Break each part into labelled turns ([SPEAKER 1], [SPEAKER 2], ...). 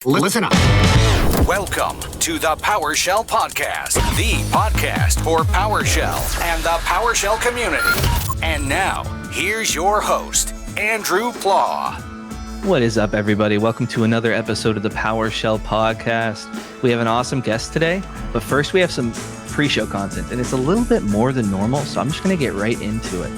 [SPEAKER 1] Listen up.
[SPEAKER 2] Welcome to the PowerShell Podcast, the podcast for PowerShell and the PowerShell community. And now, here's your host, Andrew Plaw.
[SPEAKER 3] What is up, everybody? Welcome to another episode of the PowerShell Podcast. We have an awesome guest today, but first we have some pre-show content, and it's a little bit more than normal, so I'm just going to get right into it.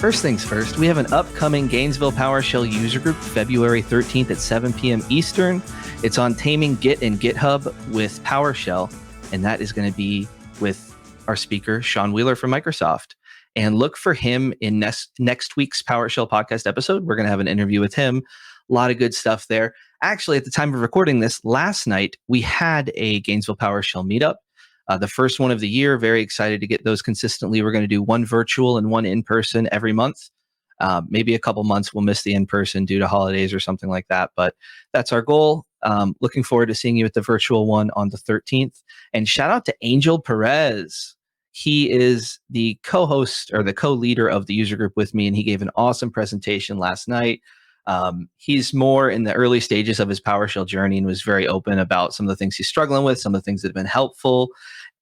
[SPEAKER 3] First things first, we have an upcoming Gainesville PowerShell user group, February 13th at 7 p.m. Eastern. It's on taming Git and GitHub with PowerShell, and that is going to be with our speaker, Sean Wheeler from Microsoft. And look for him in next week's PowerShell Podcast episode. We're going to have an interview with him. A lot of good stuff there. Actually, at the time of recording this, last night, we had a Gainesville PowerShell meetup. The first one of the year. Very excited to get those consistently. We're going to do one virtual and one in-person every month. Maybe a couple months we'll miss the in-person due to holidays or something like that, but that's our goal. Looking forward to seeing you at the virtual one on the 13th. And shout out to Angel Perez. He is the co-host or the co-leader of the user group with me, and he gave an awesome presentation last night. He's more in the early stages of his PowerShell journey and was very open about some of the things he's struggling with, some of the things that have been helpful,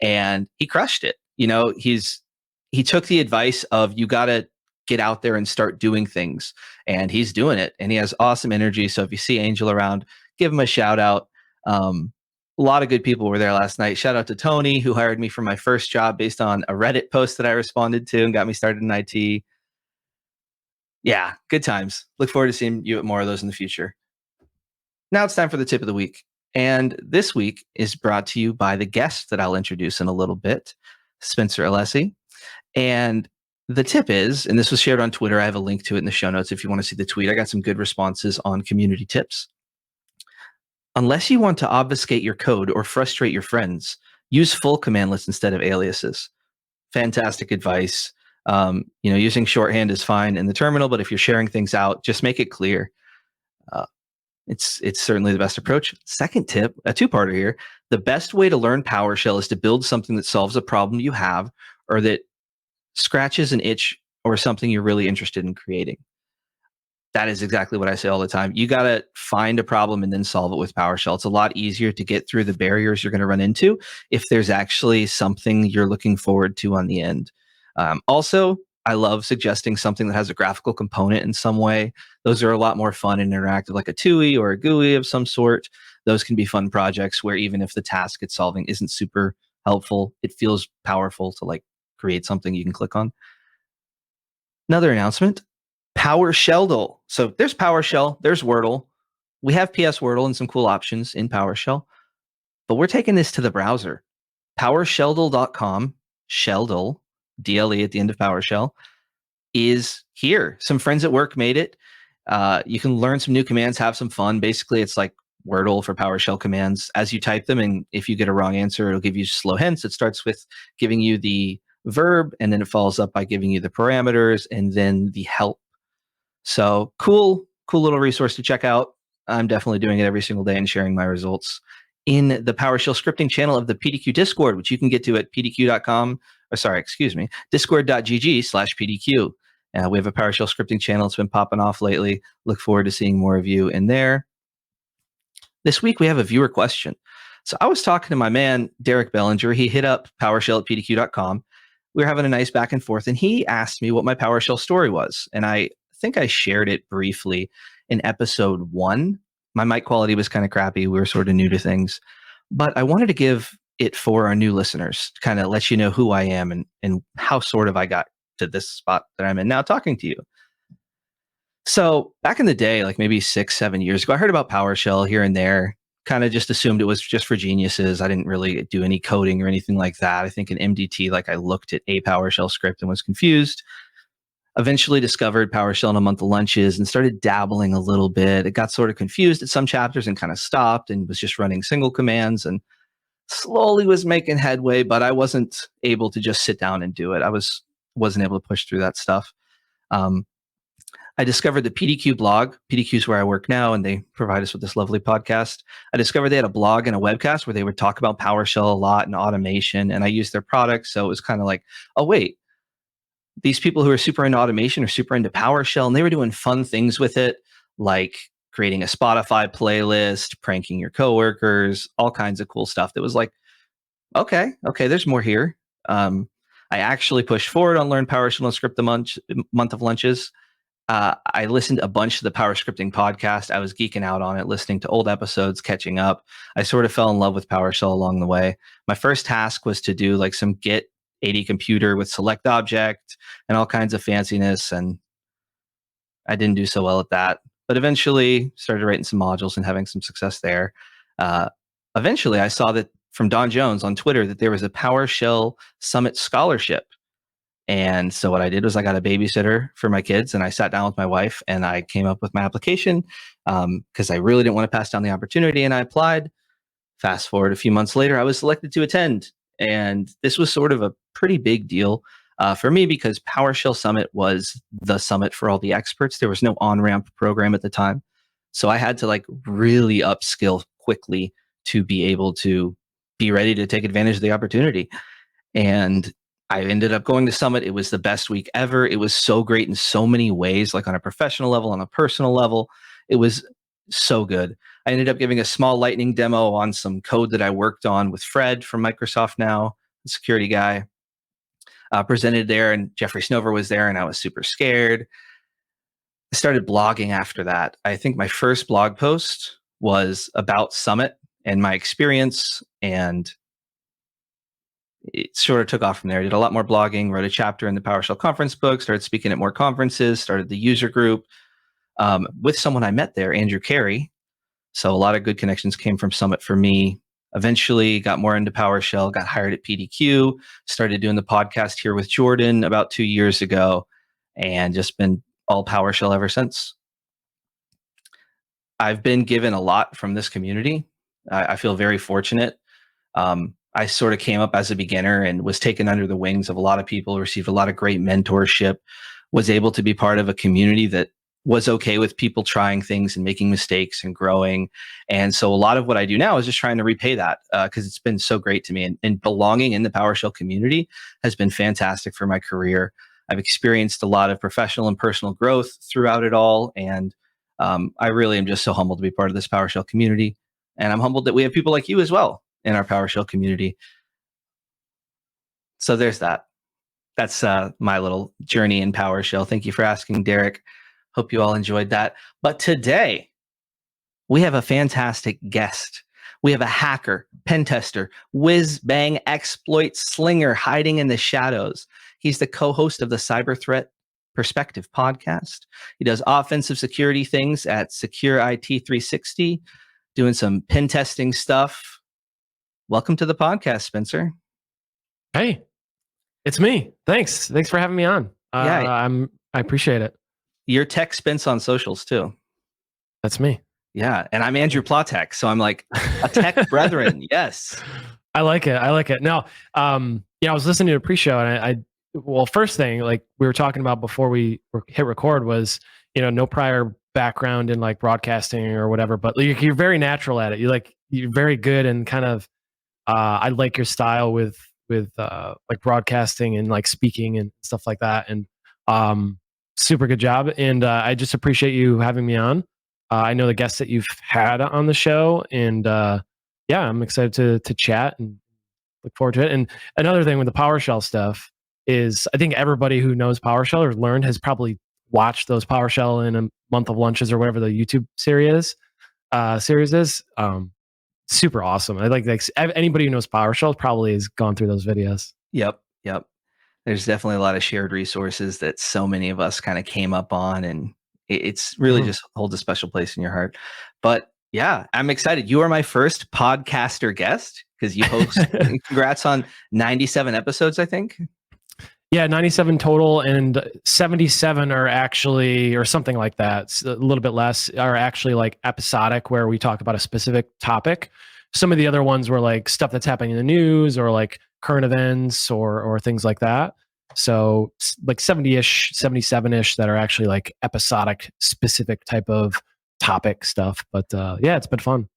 [SPEAKER 3] and he crushed it. You know, he took the advice of you got to get out there and start doing things, and he's doing it, and he has awesome energy. So if you see Angel around, give him a shout out. A lot of good people were there last night. Shout out to Tony, who hired me for my first job based on a Reddit post that I responded to and got me started in IT. Yeah, good times. Look forward to seeing you at more of those in the future. Now it's time for the tip of the week. And this week is brought to you by the guest that I'll introduce in a little bit, Spencer Alessi. And the tip is, and this was shared on Twitter, I have a link to it in the show notes if you want to see the tweet. I got some good responses on community tips. Unless you want to obfuscate your code or frustrate your friends, use full command lists instead of aliases. Fantastic advice. Using shorthand is fine in the terminal, but if you're sharing things out, just make it clear. It's certainly the best approach. Second tip, a two-parter here. The best way to learn PowerShell is to build something that solves a problem you have or that scratches an itch or something you're really interested in creating. That is exactly what I say all the time. You got to find a problem and then solve it with PowerShell. It's a lot easier to get through the barriers you're going to run into if there's actually something you're looking forward to on the end. Also, I love suggesting something that has a graphical component in some way. Those are a lot more fun and interactive, like a TUI or a GUI of some sort. Those can be fun projects where even if the task it's solving isn't super helpful, it feels powerful to create something you can click on. Another announcement, PowerShelldle. So there's PowerShell, there's Wordle. We have PS Wordle and some cool options in PowerShell, but we're taking this to the browser. PowerShelldle.com, Shelldle, DLE at the end of PowerShell, is here. Some friends at work made it. You can learn some new commands, have some fun. Basically, it's like Wordle for PowerShell commands. As you type them, and if you get a wrong answer, it'll give you slow hints. It starts with giving you the verb, and then it follows up by giving you the parameters and then the help. So cool little resource to check out. I'm definitely doing it every single day and sharing my results in the PowerShell scripting channel of the PDQ Discord, which you can get to at discord.gg/PDQ. We have a PowerShell scripting channel. It's been popping off lately. Look forward to seeing more of you in there. This week, we have a viewer question. So I was talking to my man, Derek Bellinger. He hit up PowerShell at PDQ.com. We were having a nice back and forth, and he asked me what my PowerShell story was. And I think I shared it briefly in episode 1. My mic quality was kind of crappy. We were sort of new to things. But I wanted to give it for our new listeners to kind of let you know who I am and how sort of I got to this spot that I'm in now talking to you. So back in the day, like maybe 6-7 years ago, I heard about PowerShell here and there, kind of just assumed it was just for geniuses. I didn't really do any coding or anything like that. I think in MDT, I looked at a PowerShell script and was confused. Eventually discovered PowerShell in a month of lunches and started dabbling a little bit. It got sort of confused at some chapters and kind of stopped and was just running single commands and slowly was making headway, but I wasn't able to just sit down and do it. I wasn't able to push through that stuff. I discovered the PDQ blog. PDQ is where I work now, and they provide us with this lovely podcast. I discovered they had a blog and a webcast where they would talk about PowerShell a lot and automation, and I used their products. So it was kind of like, oh, wait, these people who are super into automation are super into PowerShell, and they were doing fun things with it, like creating a Spotify playlist, pranking your coworkers, all kinds of cool stuff that was like, okay, there's more here. I actually pushed forward on Learn PowerShell and Script the month of lunches. I listened a bunch to the Power Scripting podcast. I was geeking out on it, listening to old episodes, catching up. I sort of fell in love with PowerShell along the way. My first task was to do like some Git AD computer with select object and all kinds of fanciness. And I didn't do so well at that, but eventually started writing some modules and having some success there. Eventually I saw that from Don Jones on Twitter that there was a PowerShell Summit scholarship. And so what I did was I got a babysitter for my kids, and I sat down with my wife and I came up with my application because I really didn't want to pass down the opportunity, and I applied. Fast forward a few months later, I was selected to attend. And this was sort of a pretty big deal for me because PowerShell Summit was the summit for all the experts. There was no on-ramp program at the time. So I had to like really upskill quickly to be able to be ready to take advantage of the opportunity. And I ended up going to Summit. It was the best week ever. It was so great in so many ways, like on a professional level, on a personal level. It was so good. I ended up giving a small lightning demo on some code that I worked on with Fred from Microsoft Now, the security guy. Presented there, and Jeffrey Snover was there, and I was super scared. I started blogging after that. I think my first blog post was about Summit and my experience, and it sort of took off from there. I did a lot more blogging, wrote a chapter in the PowerShell conference book, started speaking at more conferences, started the user group with someone I met there, Andrew Carey. So a lot of good connections came from Summit for me. Eventually got more into PowerShell, got hired at PDQ, started doing the podcast here with Jordan about 2 years ago, and just been all PowerShell ever since. I've been given a lot from this community. I feel very fortunate. I sort of came up as a beginner and was taken under the wings of a lot of people, received a lot of great mentorship, was able to be part of a community that was okay with people trying things and making mistakes and growing. And so a lot of what I do now is just trying to repay that because it's been so great to me. And belonging in the PowerShell community has been fantastic for my career. I've experienced a lot of professional and personal growth throughout it all. And I really am just so humbled to be part of this PowerShell community. And I'm humbled that we have people like you as well in our PowerShell community. So there's that. That's my little journey in PowerShell. Thank you for asking, Derek. Hope you all enjoyed that. But today, we have a fantastic guest. We have a hacker, pentester, whiz-bang exploit slinger hiding in the shadows. He's the co-host of the Cyber Threat Perspective podcast. He does offensive security things at Secure IT 360, doing some pen testing stuff. Welcome to the podcast, Spencer.
[SPEAKER 1] Hey, it's me. Thanks for having me on. I appreciate it.
[SPEAKER 3] You're Tech Spence on socials too.
[SPEAKER 1] That's me.
[SPEAKER 3] Yeah, and I'm Andrew Plotek, so I'm like a tech brethren. Yes,
[SPEAKER 1] I like it. Now, I was listening to a pre-show, and well, first thing, like we were talking about before we hit record, was no prior background in like broadcasting or whatever, but you're very natural at it. You're very good, and kind of I like your style with like broadcasting and like speaking and stuff like that, and super good job. And I just appreciate you having me on. I know the guests that you've had on the show, and I'm excited to chat and look forward to it. And another thing with the PowerShell stuff is I think everybody who knows PowerShell or learned has probably watched those PowerShell in a month of lunches or whatever the YouTube series is. Super awesome. I like anybody who knows PowerShell probably has gone through those videos.
[SPEAKER 3] Yep. There's definitely a lot of shared resources that so many of us kind of came up on, and it's really just holds a special place in your heart. But yeah, I'm excited. You are my first podcaster guest because you host. Congrats on 97 episodes, I think.
[SPEAKER 1] Yeah, 97 total, and 77 are actually, or something like that, a little bit less, are actually like episodic, where we talk about a specific topic. Some of the other ones were like stuff that's happening in the news or like current events or things like that. So like 70-ish, 77-ish that are actually like episodic, specific type of topic stuff. But it's been fun.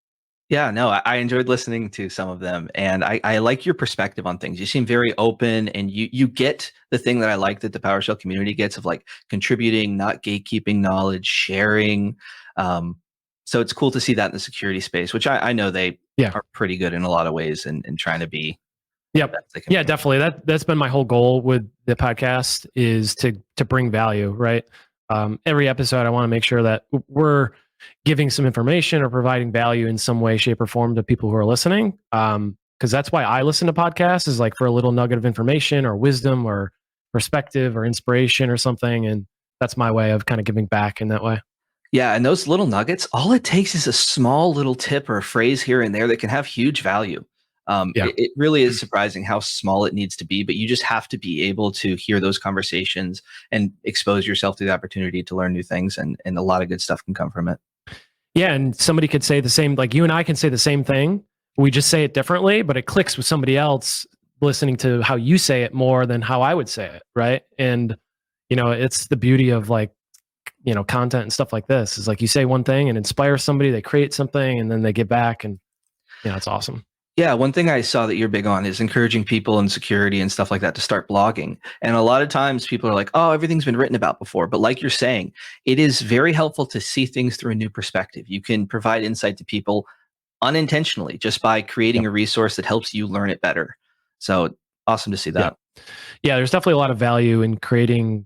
[SPEAKER 3] Yeah, no, I enjoyed listening to some of them, and I like your perspective on things. You seem very open, and you get the thing that I like that the PowerShell community gets of like contributing, not gatekeeping knowledge, sharing. So it's cool to see that in the security space, which I know they are pretty good in a lot of ways and trying to be.
[SPEAKER 1] Yep. Yeah, definitely. That's been my whole goal with the podcast, is to bring value, right? Every episode, I want to make sure that we're giving some information or providing value in some way, shape, or form to people who are listening. Because that's why I listen to podcasts, is like for a little nugget of information or wisdom or perspective or inspiration or something. And that's my way of kind of giving back in that way.
[SPEAKER 3] Yeah, and those little nuggets, all it takes is a small little tip or a phrase here and there that can have huge value. It really is surprising how small it needs to be, but you just have to be able to hear those conversations and expose yourself to the opportunity to learn new things, and a lot of good stuff can come from it.
[SPEAKER 1] Yeah, and somebody could say the same, like you and I can say the same thing. We just say it differently, but it clicks with somebody else listening to how you say it more than how I would say it, right? And, it's the beauty of like, content and stuff like this, is like you say one thing and inspire somebody, they create something, and then they get back, and it's awesome.
[SPEAKER 3] Yeah, one thing I saw that you're big on is encouraging people in security and stuff like that to start blogging. And a lot of times people are like, oh, everything's been written about before. But like you're saying, it is very helpful to see things through a new perspective. You can provide insight to people unintentionally just by creating a resource that helps you learn it better. So awesome to see that.
[SPEAKER 1] Yeah, there's definitely a lot of value in creating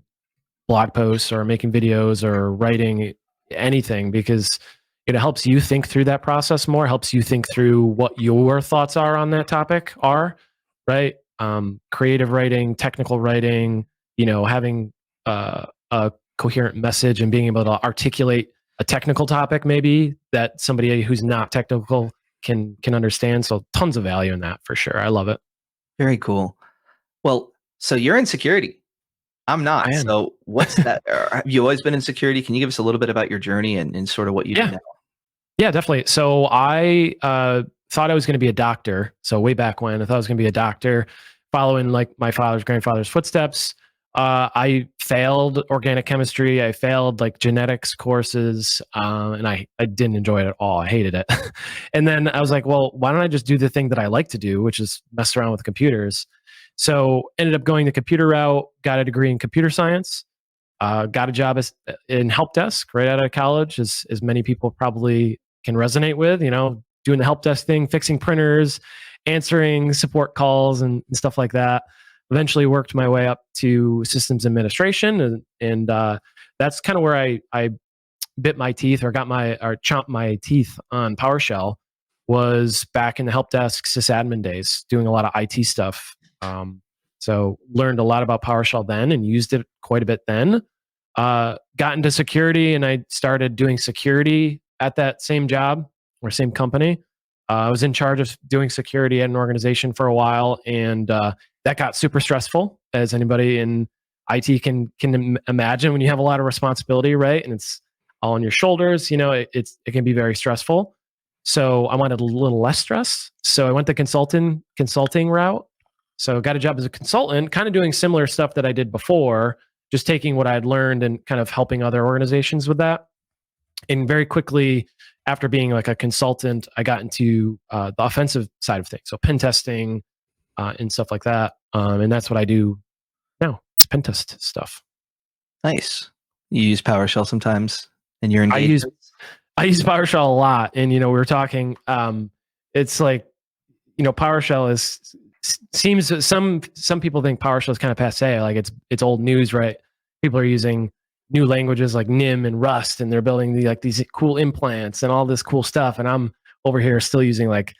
[SPEAKER 1] blog posts or making videos or writing anything, because it helps you think through that process more, helps you think through what your thoughts are on that topic are, right? Creative writing, technical writing, having a coherent message and being able to articulate a technical topic maybe that somebody who's not technical can understand. So tons of value in that for sure. I love it.
[SPEAKER 3] Very cool. Well, so you're in security. I'm not. So what's that? Have you always been in security? Can you give us a little bit about your journey and sort of what you do now?
[SPEAKER 1] Yeah, definitely. So I thought I was going to be a doctor. So way back when, I thought I was going to be a doctor, following like my father's grandfather's footsteps. I failed organic chemistry. I failed like genetics courses, and I didn't enjoy it at all. I hated it. And then I was like, well, why don't I just do the thing that I like to do, which is mess around with computers. So ended up going the computer route, got a degree in computer science, got a job in help desk right out of college, as many people probably can resonate with, doing the help desk thing, fixing printers, answering support calls and stuff like that. Eventually worked my way up to systems administration. And that's kind of where I bit my teeth or chomped my teeth on PowerShell, was back in the help desk sysadmin days, doing a lot of IT stuff. So learned a lot about PowerShell then and used it quite a bit then. Got into security, and I started doing security at that same job or same company. I was in charge of doing security at an organization for a while, and that got super stressful, as anybody in IT can imagine. When you have a lot of responsibility, right, and it's all on your shoulders, it can be very stressful. So I wanted a little less stress, so I went the consulting route. So got a job as a consultant, kind of doing similar stuff that I did before, just taking what I had learned and kind of helping other organizations with that. And very quickly, after being like a consultant, I got into the offensive side of things. So pen testing and stuff like that. And that's what I do now. It's pen test stuff.
[SPEAKER 3] Nice. You use PowerShell sometimes in your engagements?
[SPEAKER 1] I use PowerShell a lot. And, we were talking, it's like, PowerShell seems some people think PowerShell is kind of passe, like it's old news, right? People are using new languages like NIM and Rust, and they're building these cool implants and all this cool stuff, and I'm over here still using like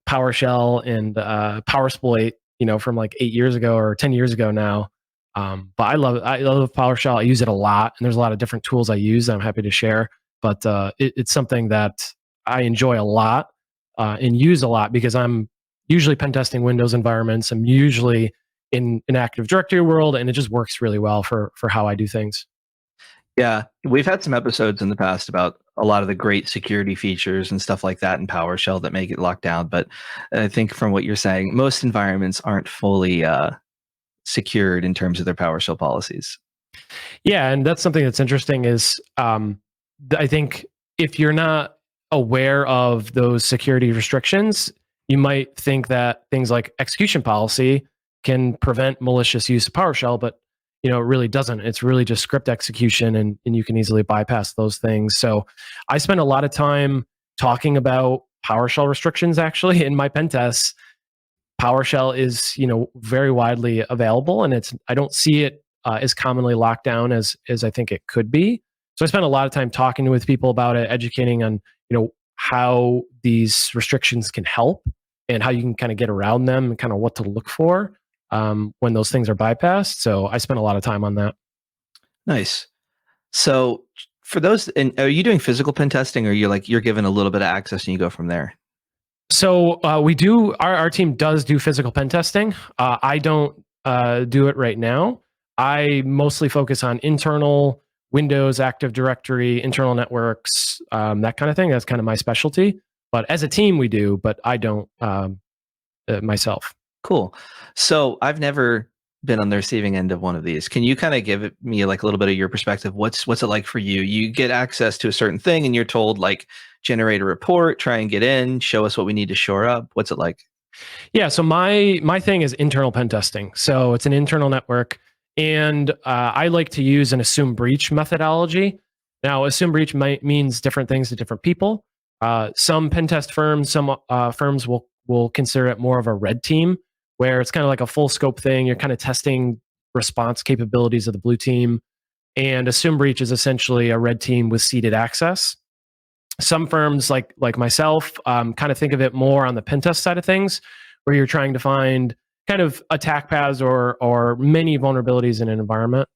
[SPEAKER 1] PowerShell and PowerSploit, from like 8 years ago or 10 years ago now. But I love PowerShell. I use it a lot, and there's a lot of different tools I use that I'm happy to share. But it's something that I enjoy a lot and use a lot, because I'm usually pen testing Windows environments. I'm usually in an Active Directory world, and it just works really well for how I do things.
[SPEAKER 3] Yeah, we've had some episodes in the past about a lot of the great security features and stuff like that in PowerShell that make it locked down. But I think from what you're saying, most environments aren't fully secured in terms of their PowerShell policies.
[SPEAKER 1] Yeah, and that's something that's interesting is I think if you're not aware of those security restrictions, you might think that things like execution policy can prevent malicious use of PowerShell, but it really doesn't. It's really just script execution, and you can easily bypass those things. So I spend a lot of time talking about PowerShell restrictions actually in my pen tests. PowerShell is, very widely available, and I don't see it as commonly locked down as I think it could be. So I spend a lot of time talking with people about it, educating on, how these restrictions can help and how you can kind of get around them and kind of what to look for when those things are bypassed. So I spend a lot of time on that.
[SPEAKER 3] Nice. So for those, and are you doing physical pen testing, or you're given a little bit of access and you go from there?
[SPEAKER 1] So we do. Our team does do physical pen testing. I don't do it right now. I mostly focus on internal Windows, Active Directory, internal networks, that kind of thing. That's kind of my specialty. But as a team, we do. But I don't myself.
[SPEAKER 3] Cool. So I've never been on the receiving end of one of these. Can you kind of give me like a little bit of your perspective? What's it like for you? You get access to a certain thing, and you're told like generate a report, try and get in, show us what we need to shore up. What's it like?
[SPEAKER 1] Yeah. So my thing is internal pen testing. So it's an internal network. And I like to use an assume breach methodology. Now, assume breach means different things to different people. Some pen test firms, some firms will consider it more of a red team, where it's kind of like a full scope thing. You're kind of testing response capabilities of the blue team. And assume breach is essentially a red team with seeded access. Some firms like myself kind of think of it more on the pen test side of things, where you're trying to find kind of attack paths or many vulnerabilities in an environment.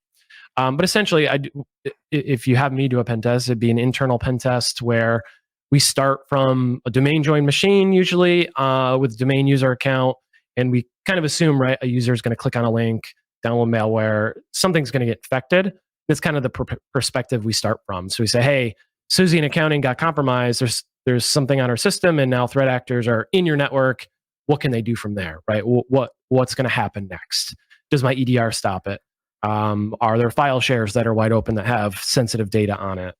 [SPEAKER 1] But essentially, if you have me do a pen test, it'd be an internal pen test where we start from a domain joined machine, usually with a domain user account, and we kind of assume, right, a user is going to click on a link, download malware, something's going to get infected. That's kind of the perspective we start from. So we say, hey, Susie in accounting got compromised. There's something on our system, and now threat actors are in your network. What can they do from there, right? What's going to happen next? Does my EDR stop it? Are there file shares that are wide open that have sensitive data on it?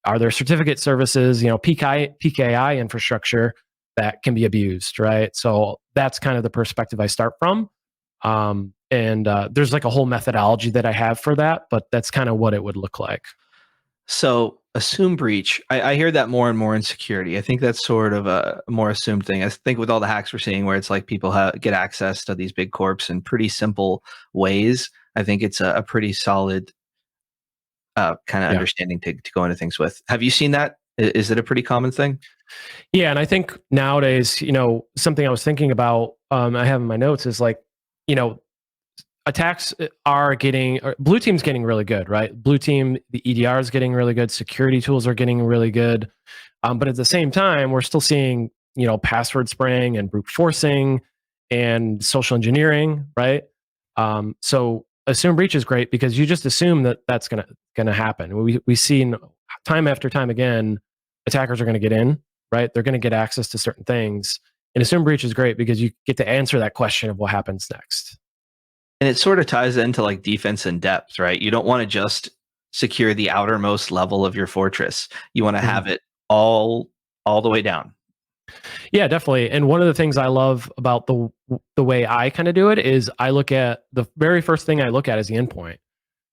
[SPEAKER 1] Are there certificate services, PKI infrastructure that can be abused, right? So that's kind of the perspective I start from. And there's like a whole methodology that I have for that, but that's kind of what it would look like.
[SPEAKER 3] So assume breach, I hear that more and more in security. I think that's sort of a more assumed thing. I think with all the hacks we're seeing, where it's like people get access to these big corps in pretty simple ways, I think it's a pretty solid kind of understanding to go into things with. Have you seen that? Is it a pretty common thing?
[SPEAKER 1] Yeah, and I think nowadays, something I was thinking about, I have in my notes is like, attacks blue team's getting really good, right? Blue team, the EDR is getting really good. Security tools are getting really good. But at the same time, we're still seeing, password spraying and brute forcing and social engineering, right? So assume breach is great because you just assume that that's gonna happen. We've seen time after time again, attackers are gonna get in, right? They're gonna get access to certain things. And assume breach is great because you get to answer that question of what happens next.
[SPEAKER 3] And it sort of ties into like defense in depth, right? You don't want to just secure the outermost level of your fortress. You want to have it all the way down.
[SPEAKER 1] Yeah, definitely. And one of the things I love about the way I kind of do it is I look at the very first thing I look at is the endpoint.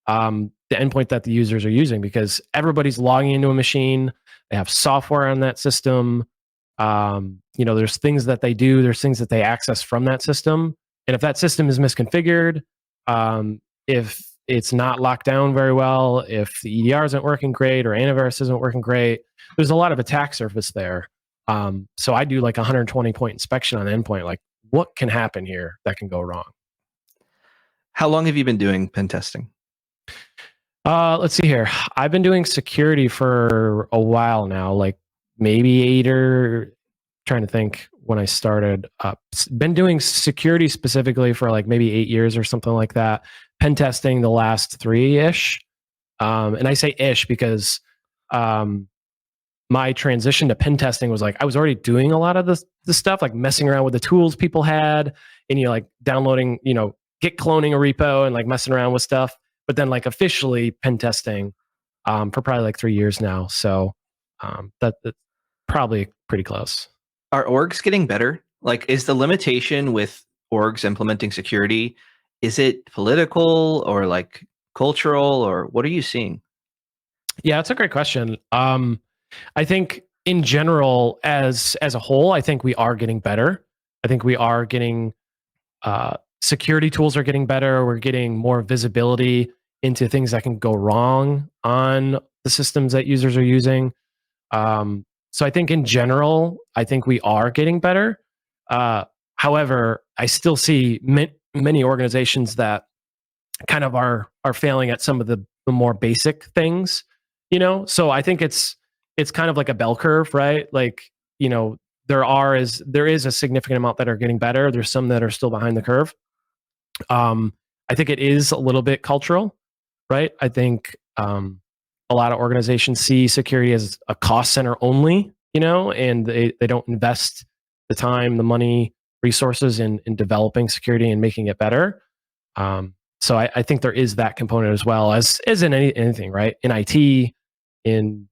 [SPEAKER 1] The endpoint that the users are using, because everybody's logging into a machine. They have software on that system. There's things that they do. There's things that they access from that system. And if that system is misconfigured, if it's not locked down very well, if the EDR isn't working great or antivirus isn't working great, there's a lot of attack surface there. So I do like 120 point inspection on the endpoint. Like, what can happen here that can go wrong?
[SPEAKER 3] How long have you been doing pen testing?
[SPEAKER 1] Let's see here. I've been doing security for a while now, like maybe trying to think when I started up. Been doing security specifically for like maybe 8 years or something like that. Pen testing the last 3-ish. And I say ish because my transition to pen testing was like, I was already doing a lot of the stuff, like messing around with the tools people had, and like downloading, Git cloning a repo and like messing around with stuff. But then like officially pen testing for probably like 3 years now. So that's probably pretty close.
[SPEAKER 3] Are orgs getting better? Like, is the limitation with orgs implementing security, Is it political or like cultural, or what are you seeing?
[SPEAKER 1] Yeah, that's a great question. I think in general, as a whole, I think we are getting better. I think we are getting security tools are getting better. We're getting more visibility into things that can go wrong on the systems that users are using. So I think in general, I think we are getting better. However, I still see many organizations that kind of are failing at some of the more basic things, So I think it's kind of like a bell curve, right? Like, there is a significant amount that are getting better. There's some that are still behind the curve. I think it is a little bit cultural, right? I think a lot of organizations see security as a cost center only, and they don't invest the time, the money, resources in developing security and making it better. So I think there is that component as well as in anything, right? In IT, in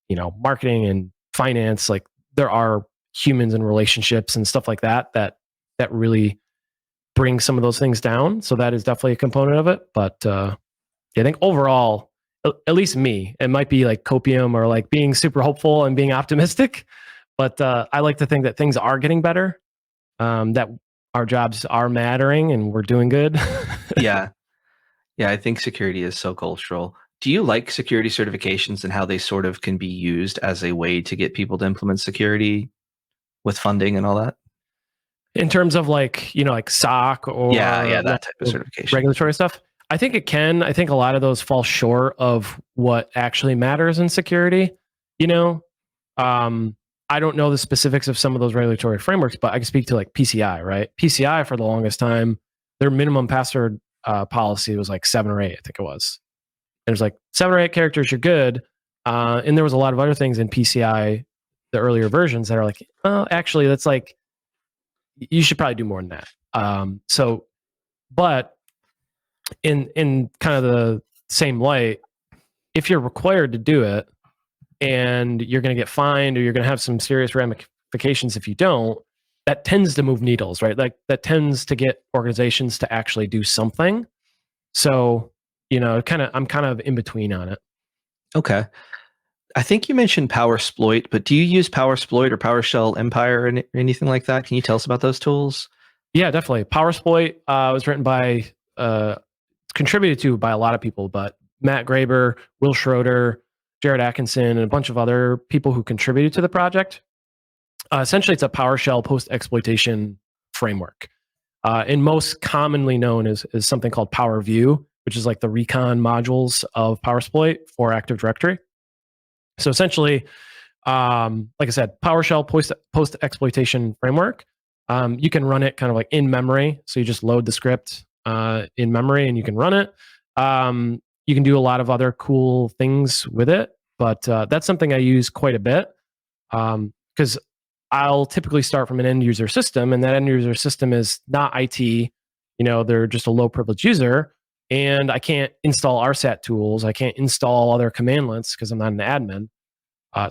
[SPEAKER 1] marketing and finance, like there are humans and relationships and stuff like that really bring some of those things down. So that is definitely a component of it. But I think overall, at least me, it might be like copium or like being super hopeful and being optimistic. But I like to think that things are getting better, that our jobs are mattering and we're doing good.
[SPEAKER 3] Yeah. Yeah, I think security is so cultural. Do you like security certifications and how they sort of can be used as a way to get people to implement security with funding and all that?
[SPEAKER 1] In terms of like, like SOC or
[SPEAKER 3] that type of certification.
[SPEAKER 1] Regulatory stuff, I think it can. I think a lot of those fall short of what actually matters in security. I don't know the specifics of some of those regulatory frameworks, but I can speak to like PCI, right? PCI for the longest time, their minimum password policy was like 7 or 8, I think it was. There's like 7 or 8 characters, you're good. And there was a lot of other things in PCI, the earlier versions, that are like, oh, actually, that's like, you should probably do more than that. But in kind of the same light, if you're required to do it and you're going to get fined or you're going to have some serious ramifications if you don't, that tends to move needles, right? Like that tends to get organizations to actually do something. So, I'm kind of in between on it.
[SPEAKER 3] Okay. I think you mentioned PowerSploit, but do you use PowerSploit or PowerShell Empire or anything like that? Can you tell us about those tools?
[SPEAKER 1] Yeah, definitely. PowerSploit was written by, contributed to by a lot of people, but Matt Graber, Will Schroeder, Jared Atkinson, and a bunch of other people who contributed to the project. Essentially, it's a PowerShell post-exploitation framework. And most commonly known is something called PowerView, which is like the recon modules of PowerSploit for Active Directory. So essentially, like I said, PowerShell post-exploitation framework. You can run it kind of like in memory. So you just load the script in memory and you can run it. You can do a lot of other cool things with it, but that's something I use quite a bit because I'll typically start from an end user system, and that end user system is not IT. They're just a low privilege user, and I can't install RSAT tools. I can't install other commandlets because I'm not an admin.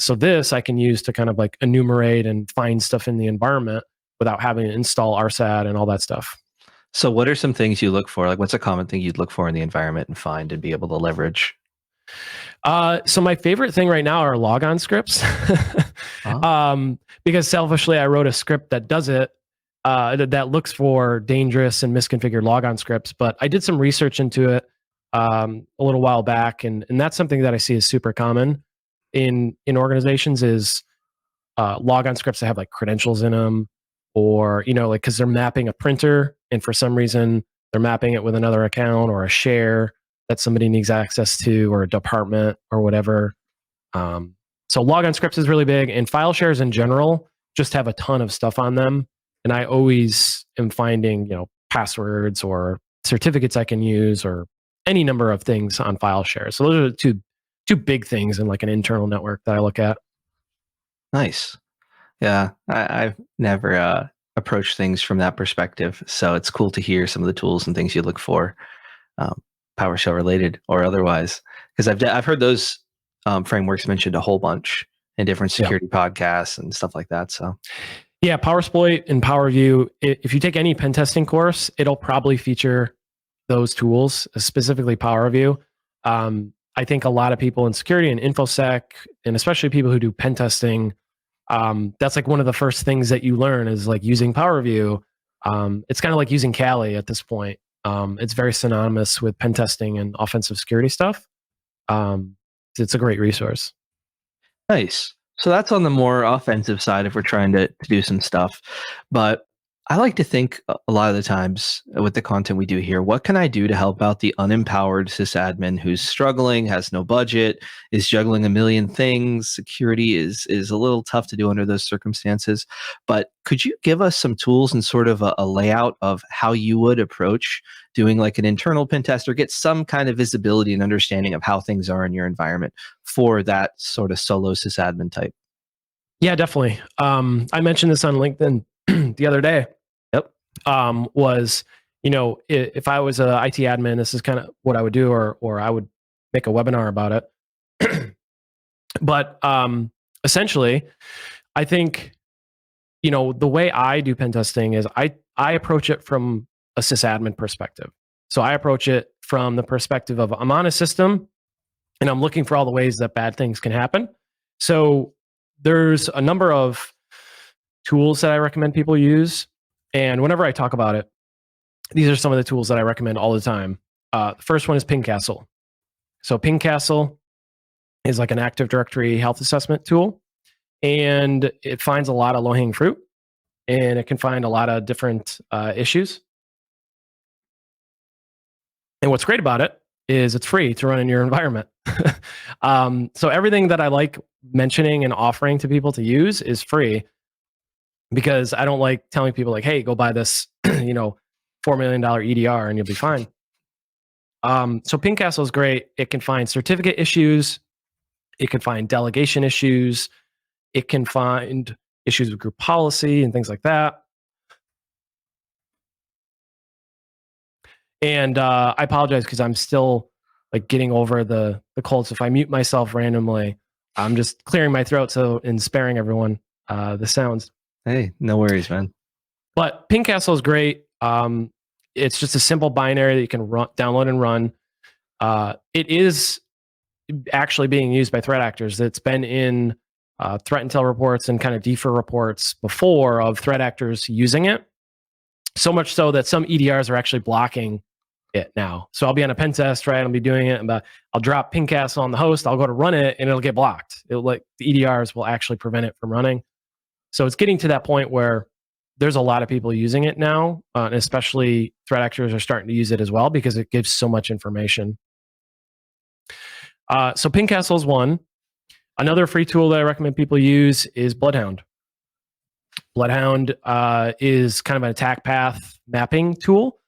[SPEAKER 1] So this I can use to kind of like enumerate and find stuff in the environment without having to install RSAT and all that stuff.
[SPEAKER 3] So what are some things you look for? Like what's a common thing you'd look for in the environment and find and be able to leverage?
[SPEAKER 1] So my favorite thing right now are logon scripts. Because selfishly I wrote a script that does it, that looks for dangerous and misconfigured logon scripts. But I did some research into it a little while back, and that's something that I see is super common in organizations is logon scripts that have like credentials in them, or like because they're mapping a printer and for some reason they're mapping it with another account or a share that somebody needs access to, or a department or whatever. So logon scripts is really big, and file shares in general just have a ton of stuff on them. And I always am finding, passwords or certificates I can use or any number of things on file shares. So those are the two big things in like an internal network that I look at. Nice.
[SPEAKER 3] Yeah, I've never approached things from that perspective. So it's cool to hear some of the tools and things you look for, PowerShell related or otherwise, because I've heard those frameworks mentioned a whole bunch in different security podcasts and stuff like that. So
[SPEAKER 1] yeah, PowerSploit and PowerView. If you take any pen testing course, it'll probably feature those tools, specifically PowerView. I think a lot of people in security and InfoSec, and especially people who do pen testing, that's like one of the first things that you learn is like using PowerView. It's kind of like using Kali at this point. It's very synonymous with pen testing and offensive security stuff. It's a great resource.
[SPEAKER 3] Nice. So that's on the more offensive side if we're trying to do some stuff. But I like to think a lot of the times with the content we do here, what can I do to help out the unempowered sysadmin who's struggling, has no budget, is juggling a million things? Security is a little tough to do under those circumstances. But could you give us some tools and sort of a layout of how you would approach doing like an internal pen test, or get some kind of visibility and understanding of how things are in your environment for that sort of solo sysadmin type?
[SPEAKER 1] Yeah, definitely. I mentioned this on LinkedIn the other day. Was, if I was a IT admin, this is kind of what I would do, or I would make a webinar about it. But essentially, I think, the way I do pen testing is I approach it from a sysadmin perspective. So I approach it from the perspective of I'm on a system and I'm looking for all the ways that bad things can happen. So there's a number of tools that I recommend people use. And whenever I talk about it, these are some of the tools that I recommend all the time. The first one is PingCastle. So PingCastle is like an Active Directory health assessment tool, and it finds a lot of low-hanging fruit, and it can find a lot of different issues. And what's great about it is it's free to run in your environment. So everything that I like mentioning and offering to people to use is free, because I don't like telling people like, hey, go buy this, $4 million EDR and you'll be fine. So PingCastle is great. It can find certificate issues. It can find delegation issues. It can find issues with group policy and things like that. And I apologize because I'm still like getting over the cold. So if I mute myself randomly, I'm just clearing my throat and sparing everyone the sounds.
[SPEAKER 3] Hey, no worries, man.
[SPEAKER 1] But PingCastle is great. It's just a simple binary that you can download and run. It is actually being used by threat actors. It's been in threat intel reports and kind of DFIR reports before of threat actors using it. So much so that some EDRs are actually blocking it now. So I'll be on a pen test, right? I'll be doing it, but I'll drop PingCastle on the host. I'll go to run it, and it'll get blocked. The EDRs will actually prevent it from running. So it's getting to that point where there's a lot of people using it now, and especially threat actors are starting to use it as well because it gives so much information. So PingCastle is one. Another free tool that I recommend people use is Bloodhound. Bloodhound is kind of an attack path mapping tool.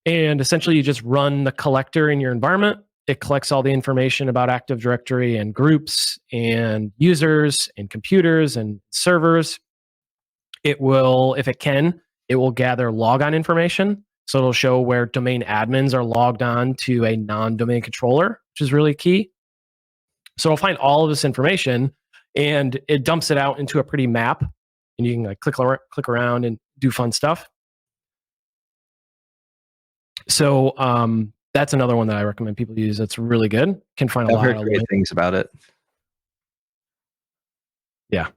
[SPEAKER 1] And essentially you just run the collector in your environment. It collects all the information about Active Directory and groups and users and computers and servers. It will, if it can, it will gather logon information. So it'll show where domain admins are logged on to a non-domain controller, which is really key. So it'll find all of this information and it dumps it out into a pretty map, and you can like click around and do fun stuff. So that's another one that I recommend people use. It's really good. Can find a lot of
[SPEAKER 3] great things about it.
[SPEAKER 1] Yeah.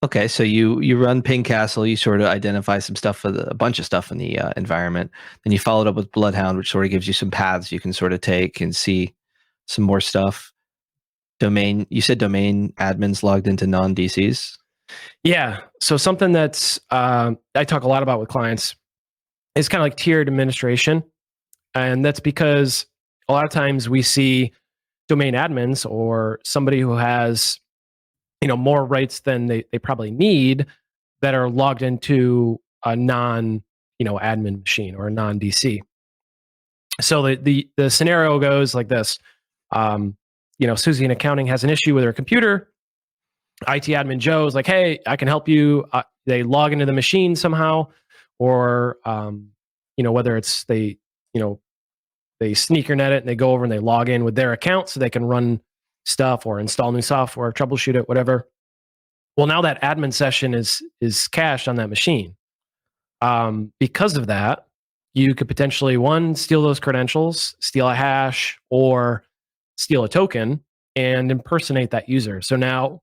[SPEAKER 3] Okay, so you run PingCastle, you sort of identify some stuff for a bunch of stuff in the environment. Then you followed up with Bloodhound, which sort of gives you some paths you can sort of take and see some more stuff. You said domain admins logged into non-DCs?
[SPEAKER 1] Yeah. So something that's I talk a lot about with clients is kind of like tiered administration. And that's because a lot of times we see domain admins or somebody who has more rights than they probably need that are logged into a non admin machine or a non-DC. So the scenario goes like this. Susie in accounting has an issue with her computer. IT admin Joe's like, hey, I can help you. They log into the machine somehow, or whether it's they sneaker net it and they go over and they log in with their account so they can run stuff or install new software, troubleshoot it, whatever. Well, now that admin session is cached on that machine. Because of that, you could potentially steal those credentials, steal a hash, or steal a token and impersonate that user. So now,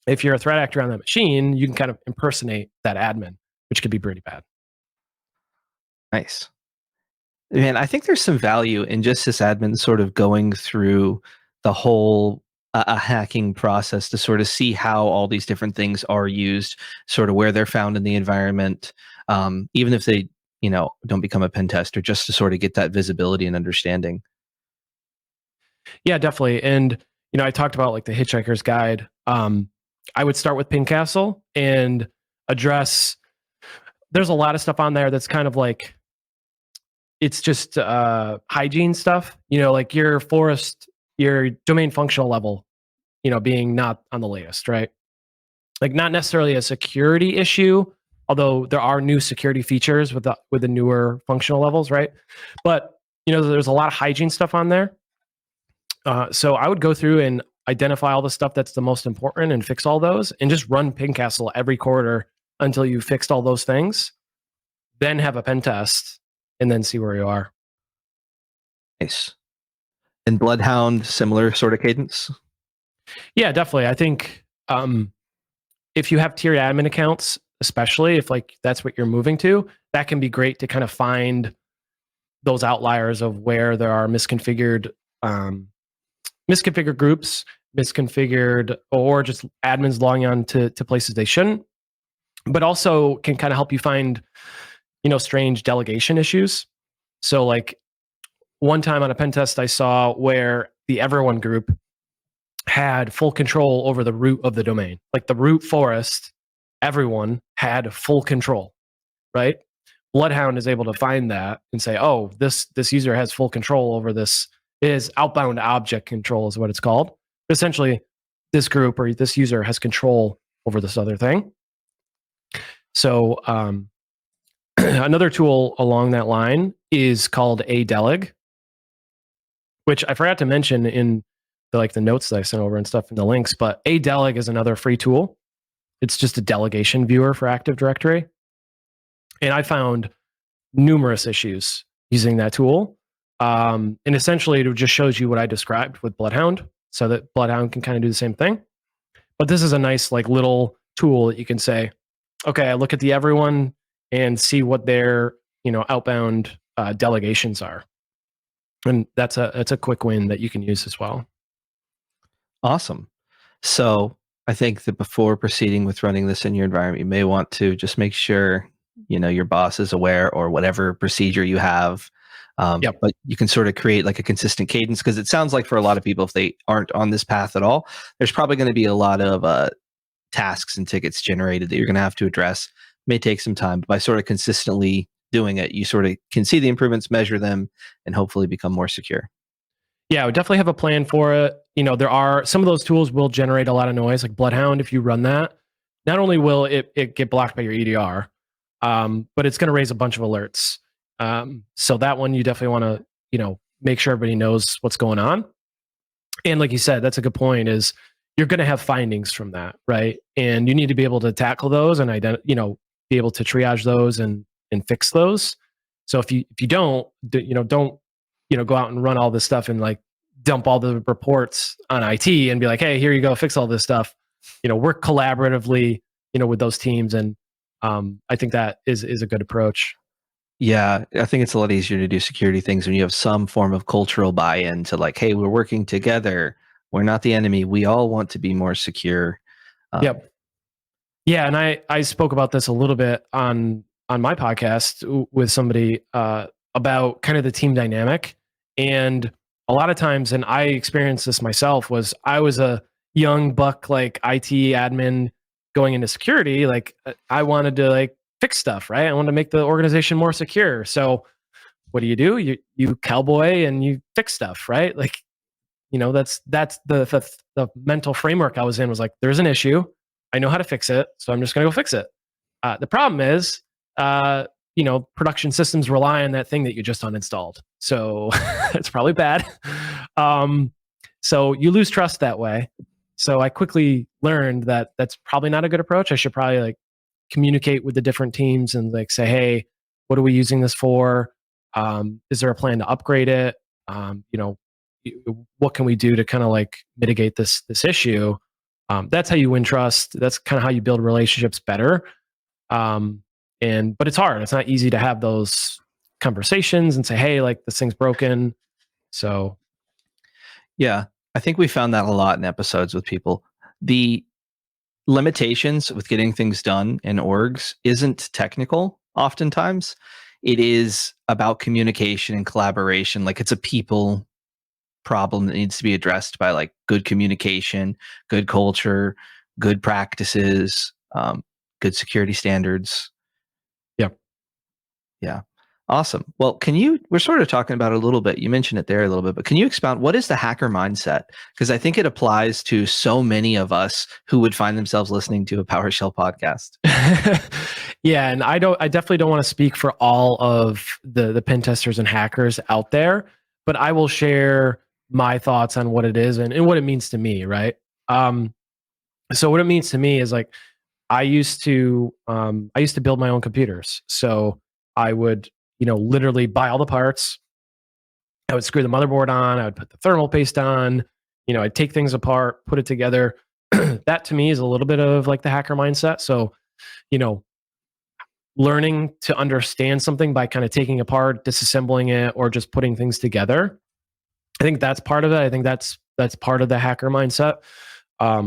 [SPEAKER 1] if you're a threat actor on that machine, you can kind of impersonate that admin, which could be pretty bad.
[SPEAKER 3] Nice. Man, I think there's some value in just sysadmin sort of going through the whole a hacking process to sort of see how all these different things are used, sort of where they're found in the environment, even if they, don't become a pen tester, just to sort of get that visibility and understanding.
[SPEAKER 1] Yeah, definitely. And I talked about like the Hitchhiker's Guide. I would start with PingCastle and address. There's a lot of stuff on there that's kind of like, it's just hygiene stuff. Like your domain functional level, being not on the latest, right? Like not necessarily a security issue, although there are new security features with the newer functional levels, right? But there's a lot of hygiene stuff on there. So I would go through and identify all the stuff that's the most important and fix all those, and just run PingCastle every quarter until you fixed all those things. Then have a pen test, and then see where you are.
[SPEAKER 3] Nice. And Bloodhound, similar sort of cadence?
[SPEAKER 1] Yeah, definitely. I think if you have tiered admin accounts, especially if like that's what you're moving to, that can be great to kind of find those outliers of where there are misconfigured groups, misconfigured, or just admins logging on to places they shouldn't, but also can kind of help you find, strange delegation issues. So like one time on a pen test I saw where the everyone group had full control over the root of the domain, like the root forest, everyone had full control, right? Bloodhound is able to find that and say, oh, this user has full control over this. Is outbound object control is what it's called. But essentially, this group or this user has control over this other thing. So another tool along that line is called ADeleg, which I forgot to mention in the notes that I sent over and stuff in the links. But ADeleg is another free tool. It's just a delegation viewer for Active Directory, and I found numerous issues using that tool. And essentially, it just shows you what I described with Bloodhound, so that Bloodhound can kind of do the same thing. But this is a nice like little tool that you can say, okay, I look at the everyone and see what their outbound delegations are, and that's a quick win that you can use as well.
[SPEAKER 3] Awesome. So I think that before proceeding with running this in your environment, you may want to just make sure your boss is aware, or whatever procedure you have. But you can sort of create like a consistent cadence, because it sounds like for a lot of people, if they aren't on this path at all, there's probably going to be a lot of tasks and tickets generated that you're going to have to address. May take some time, but by sort of consistently doing it, you sort of can see the improvements, measure them, and hopefully become more secure.
[SPEAKER 1] Yeah, I would definitely have a plan for it. There are some of those tools will generate a lot of noise, like Bloodhound. If you run that, not only will it get blocked by your EDR, but it's going to raise a bunch of alerts. So that one you definitely want to, make sure everybody knows what's going on. And like you said, that's a good point, is you're going to have findings from that, right? And you need to be able to tackle those and be able to triage those and fix those. So if you don't go out and run all this stuff and like dump all the reports on IT and be like, hey, here you go, fix all this stuff. Work collaboratively, with those teams. And I think that is a good approach.
[SPEAKER 3] Yeah, I think it's a lot easier to do security things when you have some form of cultural buy-in to like, hey, we're working together. We're not the enemy. We all want to be more secure.
[SPEAKER 1] Yep. Yeah, and I spoke about this a little bit on my podcast with somebody about kind of the team dynamic. And a lot of times, and I experienced this myself, was I was a young buck like IT admin going into security. Like I wanted to like fix stuff, right? I wanted to make the organization more secure. So what do? You cowboy and you fix stuff, right? Like, that's the mental framework I was in, was like, there's an issue. I know how to fix it. So I'm just going to go fix it. The problem is, production systems rely on that thing that you just uninstalled. So it's probably bad. So you lose trust that way. So I quickly learned that that's probably not a good approach. I should probably like communicate with the different teams and like say, hey, what are we using this for? Is there a plan to upgrade it? What can we do to kind of like mitigate this issue? That's how you win trust. That's kind of how you build relationships better. But it's hard. It's not easy to have those conversations and say, hey, like this thing's broken. So
[SPEAKER 3] yeah, I think we found that a lot in episodes with people. The limitations with getting things done in orgs isn't technical oftentimes. It is about communication and collaboration. Like it's a people problem that needs to be addressed by like good communication, good culture, good practices, good security standards.
[SPEAKER 1] Yep.
[SPEAKER 3] Yeah. Awesome. Well, we're sort of talking about it a little bit. You mentioned it there a little bit, but can you expound, what is the hacker mindset? Because I think it applies to so many of us who would find themselves listening to a PowerShell podcast.
[SPEAKER 1] Yeah. And I definitely don't want to speak for all of the pen testers and hackers out there, but I will share my thoughts on what it is and what it means to me. Right. So what it means to me is like, I used to build my own computers. So I would, literally buy all the parts. I would screw the motherboard on. I would put the thermal paste on. I'd take things apart, put it together. That to me is a little bit of like the hacker mindset. So, learning to understand something by kind of taking apart, disassembling it, or just putting things together. I think that's part of it. I think that's part of the hacker mindset. I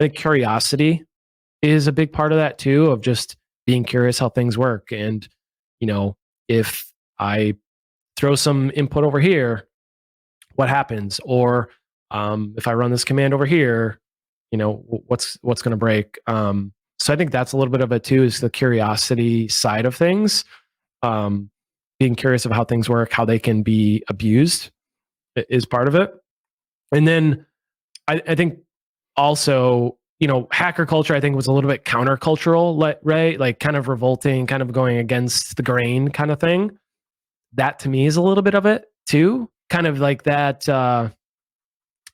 [SPEAKER 1] think curiosity is a big part of that too, of just being curious how things work. And, if I throw some input over here, what happens? Or if I run this command over here, what's going to break? So I think that's a little bit of it too, is the curiosity side of things. Being curious of how things work, how they can be abused is part of it. And then I think also, hacker culture, I think, was a little bit countercultural, right? Like kind of revolting, kind of going against the grain kind of thing. That to me is a little bit of it too. Kind of like that, I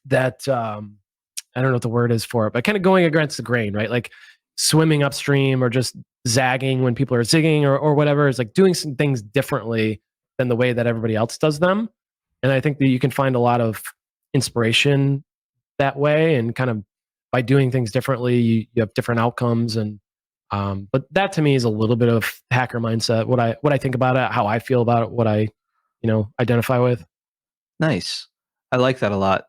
[SPEAKER 1] don't know what the word is for it, but kind of going against the grain, right? Like swimming upstream or just zagging when people are zigging or whatever. Is like doing some things differently than the way that everybody else does them. And I think that you can find a lot of inspiration that way, and kind of by doing things differently, you have different outcomes. And but that to me is a little bit of hacker mindset. What I think about it, how I feel about it, what I identify with.
[SPEAKER 3] Nice. I like that a lot.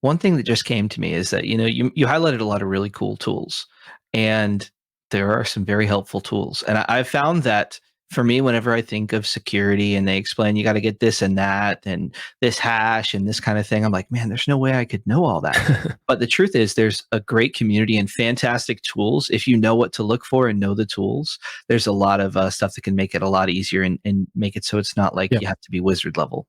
[SPEAKER 3] One thing that just came to me is that you highlighted a lot of really cool tools, and there are some very helpful tools. And I've found that for me, whenever I think of security and they explain you got to get this and that and this hash and this kind of thing, I'm like, man, there's no way I could know all that. But the truth is, there's a great community and fantastic tools. If you know what to look for and know the tools, there's a lot of stuff that can make it a lot easier and make it so it's not like you have to be wizard level.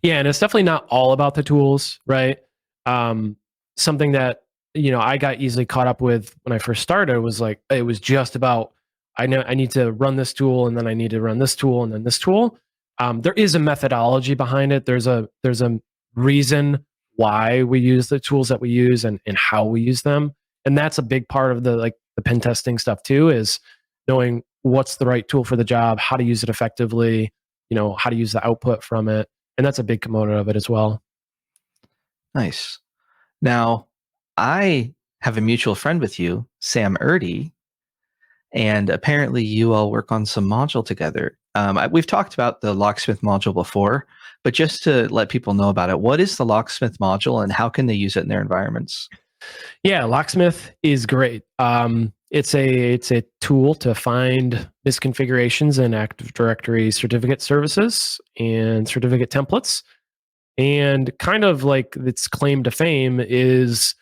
[SPEAKER 1] Yeah, and it's definitely not all about the tools, right? Something that I got easily caught up with when I first started was like, it was just about, I know I need to run this tool, and then I need to run this tool, and then this tool. There is a methodology behind it. There's a reason why we use the tools that we use and how we use them, and that's a big part of the pen testing stuff too. Is knowing what's the right tool for the job, how to use it effectively, how to use the output from it, and that's a big component of it as well.
[SPEAKER 3] Nice. Now, I have a mutual friend with you, Sam Erdy. And apparently you all work on some module together. We've talked about the LockSmith module before, but just to let people know about it, what is the LockSmith module and how can they use it in their environments?
[SPEAKER 1] Yeah, LockSmith is great. It's a tool to find misconfigurations in Active Directory certificate services and certificate templates. And kind of like its claim to fame is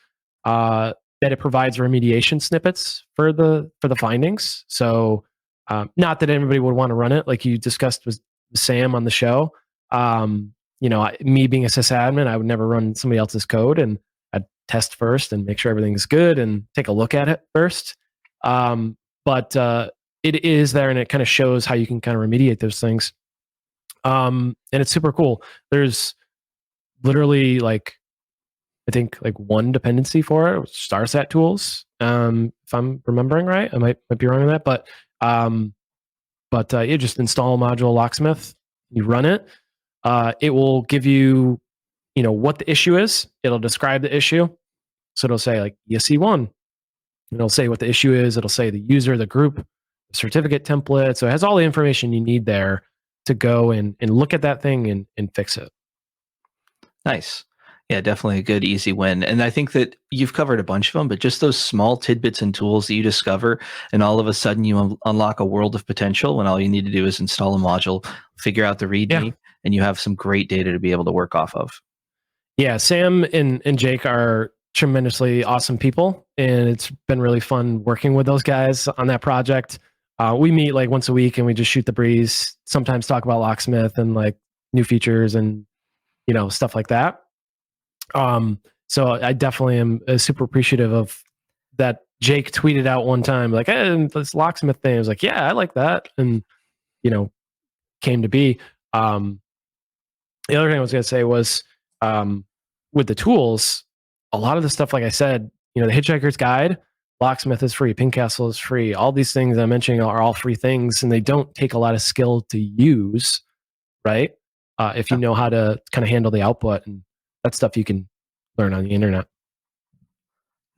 [SPEAKER 1] that it provides remediation snippets for the findings. So not that anybody would want to run it, like you discussed with Sam on the show. Me being a sysadmin, I would never run somebody else's code, and I'd test first and make sure everything's good and take a look at it first. But it is there, and it kind of shows how you can kind of remediate those things. And it's super cool. There's literally like I think like one dependency for it, StarSat tools. If I'm remembering right, I might be wrong on that, but you just install a module LockSmith, you run it. It will give you, what the issue is. It'll describe the issue. So it'll say like ESC1. It'll say what the issue is. It'll say the user, the group, the certificate template. So it has all the information you need there to go and look at that thing and fix it.
[SPEAKER 3] Nice. Yeah, definitely a good, easy win. And I think that you've covered a bunch of them, but just those small tidbits and tools that you discover, and all of a sudden you unlock a world of potential when all you need to do is install a module, figure out the README, and you have some great data to be able to work off of. Yeah,
[SPEAKER 1] Sam and Jake are tremendously awesome people, and it's been really fun working with those guys on that project. We meet like once a week and we just shoot the breeze, sometimes talk about LockSmith and like new features and stuff like that. So I definitely am super appreciative of that. Jake tweeted out one time like, hey, this LockSmith thing. I was like, yeah, I like that. And, came to be. The other thing I was going to say was, with the tools, a lot of the stuff, like I said, the Hitchhiker's Guide, LockSmith is free, PingCastle is free. All these things I'm mentioning are all free things, and they don't take a lot of skill to use, right? If you know how to kind of handle the output, and that's stuff you can learn on the internet.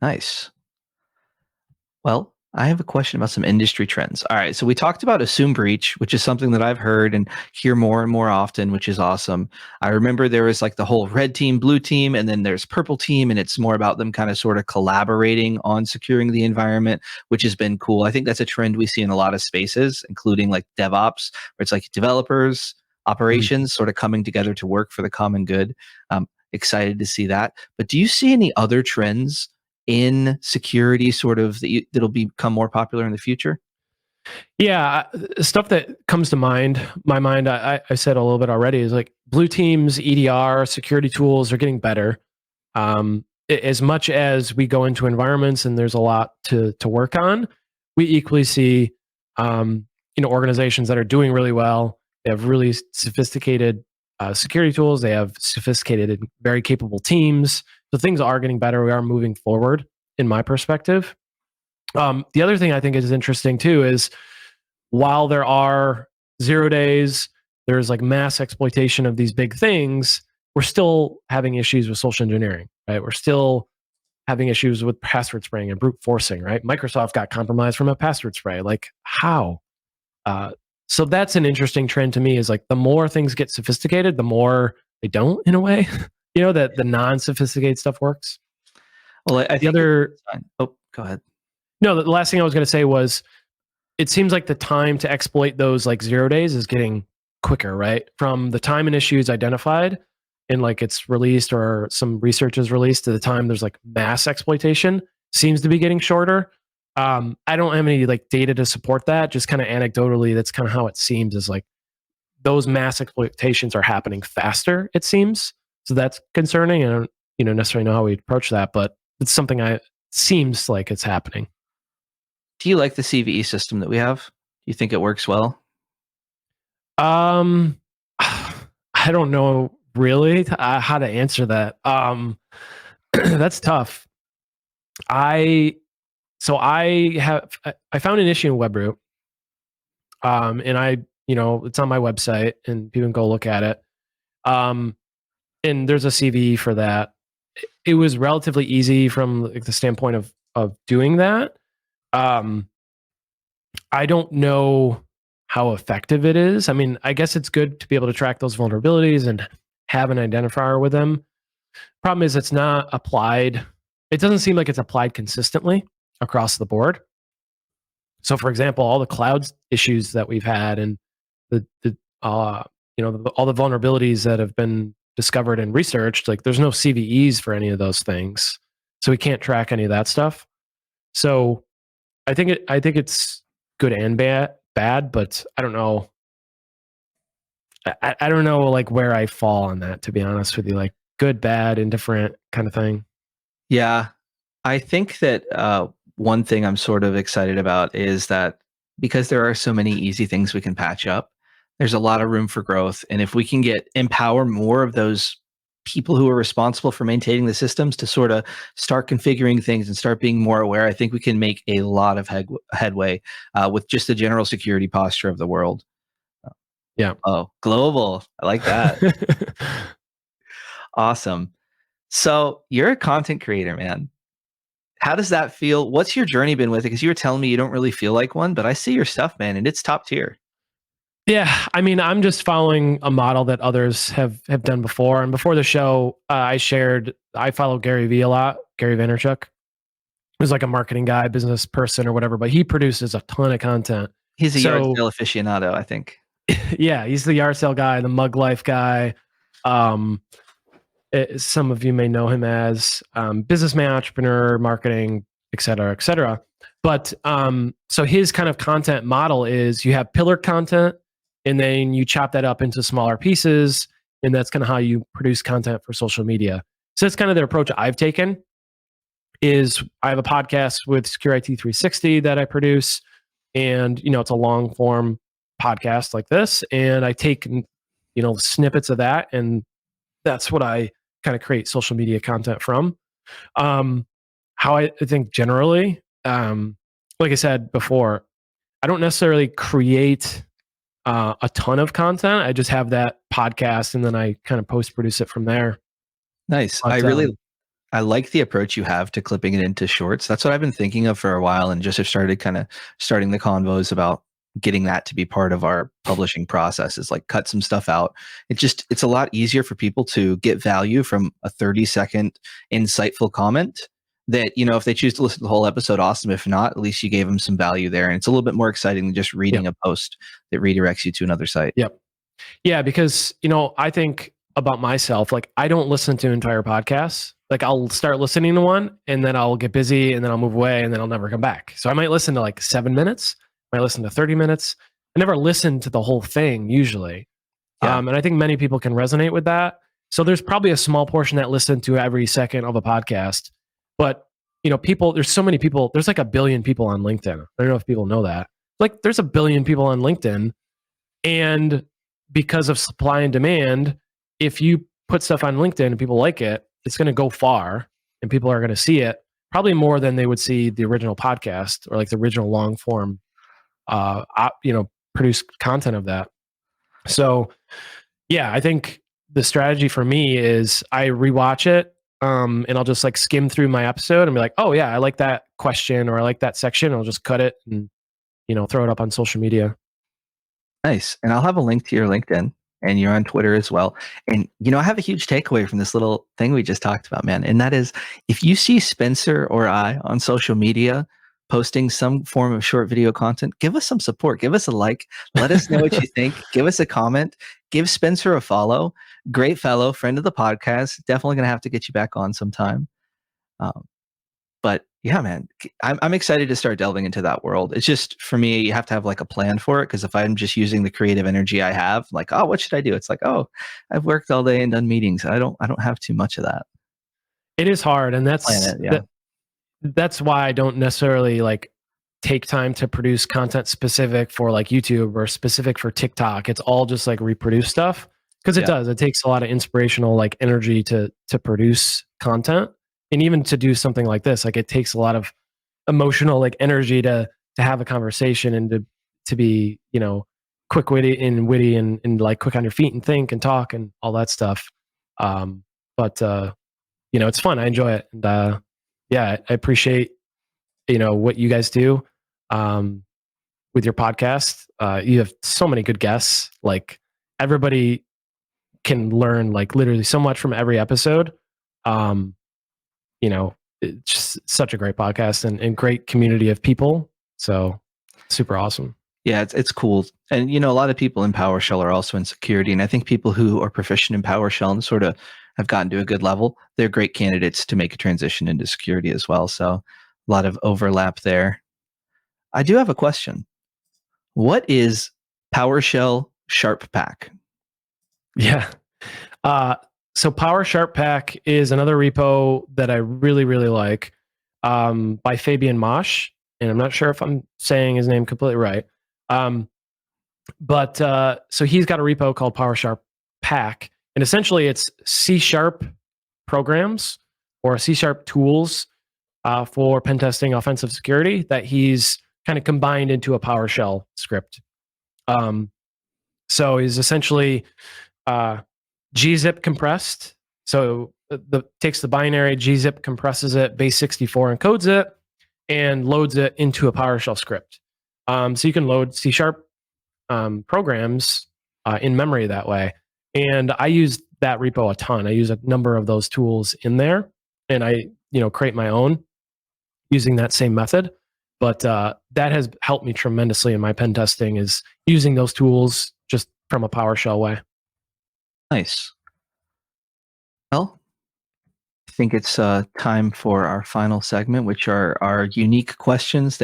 [SPEAKER 3] Nice. Well, I have a question about some industry trends. All right. So we talked about assume breach, which is something that I've heard and hear more and more often, which is awesome. I remember there was like the whole red team, blue team, and then there's purple team, and it's more about them kind of sort of collaborating on securing the environment, which has been cool. I think that's a trend we see in a lot of spaces, including like DevOps, where it's like developers, operations sort of coming together to work for the common good. Excited to see that. But do you see any other trends in security sort of that'll become more popular in the future?
[SPEAKER 1] Yeah, stuff that comes to my mind, I said a little bit already, is like blue teams, EDR, security tools are getting better. As much as we go into environments and there's a lot to work on, we equally see organizations that are doing really well. They have really sophisticated security tools. They have sophisticated and very capable teams. So things are getting better. We are moving forward, in my perspective. The other thing I think is interesting too is while there are 0 days, there's like mass exploitation of these big things, we're still having issues with social engineering, right? We're still having issues with password spraying and brute forcing, right? Microsoft got compromised from a password spray. Like how? So that's an interesting trend to me, is like the more things get sophisticated, the more they don't, in a way. That the non-sophisticated stuff works.
[SPEAKER 3] Well, I think
[SPEAKER 1] go
[SPEAKER 3] ahead.
[SPEAKER 1] No, the last thing I was going to say was, it seems like the time to exploit those like 0 days is getting quicker, right? From the time an issue is identified and like it's released or some research is released to the time there's like mass exploitation seems to be getting shorter. I don't have any like data to support that. Just kind of anecdotally, that's kind of how it seems, is like those mass exploitations are happening faster, it seems. So that's concerning. I don't, necessarily know how we approach that, but it's something seems like it's happening.
[SPEAKER 3] Do you like the CVE system that we have? Do you think it works well?
[SPEAKER 1] I don't know really how to answer that. That's tough. I found an issue in Webroot, and it's on my website, and people can go look at it. And there's a CVE for that. It was relatively easy from like the standpoint of doing that. I don't know how effective it is. I mean, I guess it's good to be able to track those vulnerabilities and have an identifier with them. Problem is, it's not applied. It doesn't seem like it's applied consistently across the board. So, for example, all the cloud issues that we've had and all the vulnerabilities that have been discovered and researched, like there's no CVEs for any of those things, so we can't track any of that stuff. So, I think it's good and bad, but I don't know. I don't know like where I fall on that, to be honest with you. Like good, bad, indifferent kind of thing.
[SPEAKER 3] Yeah, I think that one thing I'm sort of excited about is that because there are so many easy things we can patch up, there's a lot of room for growth. And if we can empower more of those people who are responsible for maintaining the systems to sort of start configuring things and start being more aware, I think we can make a lot of headway with just the general security posture of the world.
[SPEAKER 1] Yeah.
[SPEAKER 3] Oh, global. I like that. Awesome. So you're a content creator, man. How does that feel? What's your journey been with it? Because you were telling me you don't really feel like one, but I see your stuff, man, and it's top tier.
[SPEAKER 1] Yeah, I mean, I'm just following a model that others have done before. And before the show, I follow Gary Vee a lot, Gary Vaynerchuk. Who's like a marketing guy, business person or whatever, but he produces a ton of content.
[SPEAKER 3] He's a yard sale aficionado, I think.
[SPEAKER 1] Yeah, he's the yard sale guy, the mug life guy. Some of you may know him as businessman, entrepreneur, marketing, et cetera, et cetera. But so his kind of content model is you have pillar content, and then you chop that up into smaller pieces, and that's kind of how you produce content for social media. So that's kind of the approach I've taken. Is I have a podcast with Secure IT 360 that I produce, and it's a long form podcast like this, and I take snippets of that, and that's what I kind of create social media content from. How I think generally, like I said before, I don't necessarily create a ton of content. I just have that podcast, and then I kind of post produce it from there.
[SPEAKER 3] Nice.
[SPEAKER 1] But,
[SPEAKER 3] I like the approach you have to clipping it into shorts. That's what I've been thinking of for a while, and just have started starting the convos about getting that to be part of our publishing process, is like cut some stuff out. It's a lot easier for people to get value from a 30-second insightful comment that, if they choose to listen to the whole episode, awesome. If not, at least you gave them some value there. And it's a little bit more exciting than just reading a post that redirects you to another site.
[SPEAKER 1] Yep. Yeah, because, I think about myself, like I don't listen to entire podcasts. Like I'll start listening to one and then I'll get busy and then I'll move away and then I'll never come back. So I might listen to like 7 minutes. I might listen to 30 minutes. I never listen to the whole thing usually.
[SPEAKER 3] Yeah.
[SPEAKER 1] And I think many people can resonate with that. So there's probably a small portion that listen to every second of a podcast. But, there's so many people, there's like 1 billion people on LinkedIn. I don't know if people know that. Like there's 1 billion people on LinkedIn. And because of supply and demand, if you put stuff on LinkedIn and people like it, it's going to go far and people are going to see it probably more than they would see the original podcast or like the original long form, produced content of that. So yeah, I think the strategy for me is I rewatch it, and I'll just like skim through my episode and be like, oh yeah, I like that question or I like that section. I'll just cut it and, throw it up on social media.
[SPEAKER 3] Nice. And I'll have a link to your LinkedIn, and you're on Twitter as well. And, I have a huge takeaway from this little thing we just talked about, man. And that is, if you see Spencer or I on social media posting some form of short video content, give us some support. Give us a like. Let us know what you think. Give us a comment. Give Spencer a follow. Great fellow, friend of the podcast. Definitely going to have to get you back on sometime. But yeah, man, I'm excited to start delving into that world. It's just, for me, you have to have like a plan for it. Because if I'm just using the creative energy I have, like, oh, what should I do? It's like, oh, I've worked all day and done meetings. I don't have too much of that.
[SPEAKER 1] It is hard. And that's, that's why I don't necessarily like take time to produce content specific for like YouTube or specific for TikTok. It's all just like reproduce stuff. Because it takes a lot of inspirational like energy to produce content. And even to do something like this, like it takes a lot of emotional like energy to have a conversation and to be, quick witty and like quick on your feet and think and talk and all that stuff. But it's fun. I enjoy it. And I appreciate, what you guys do with your podcast. You have so many good guests. Like everybody can learn like literally so much from every episode. It's just such a great podcast and great community of people. So super awesome.
[SPEAKER 3] Yeah, it's cool. And, a lot of people in PowerShell are also in security. And I think people who are proficient in PowerShell and sort of have gotten to a good level, they're great candidates to make a transition into security as well. So a lot of overlap there. I do have a question. What is PowerShell Sharp Pack?
[SPEAKER 1] Yeah. So Power Sharp Pack is another repo that I really, really like, by Fabian Mosch. And I'm not sure if I'm saying his name completely right. But so he's got a repo called Power Sharp Pack, And essentially it's C# programs or C# tools for pen testing offensive security that he's kind of combined into a PowerShell script. So he's essentially gzip compressed. So takes the binary, gzip compresses it, base64 encodes it, and loads it into a PowerShell script. So you can load C# programs in memory that way. And I use that repo a ton. I use a number of those tools in there, and I create my own using that same method. But that has helped me tremendously in my pen testing, is using those tools just from a PowerShell way.
[SPEAKER 3] Nice. Well, I think it's time for our final segment, which are our unique questions.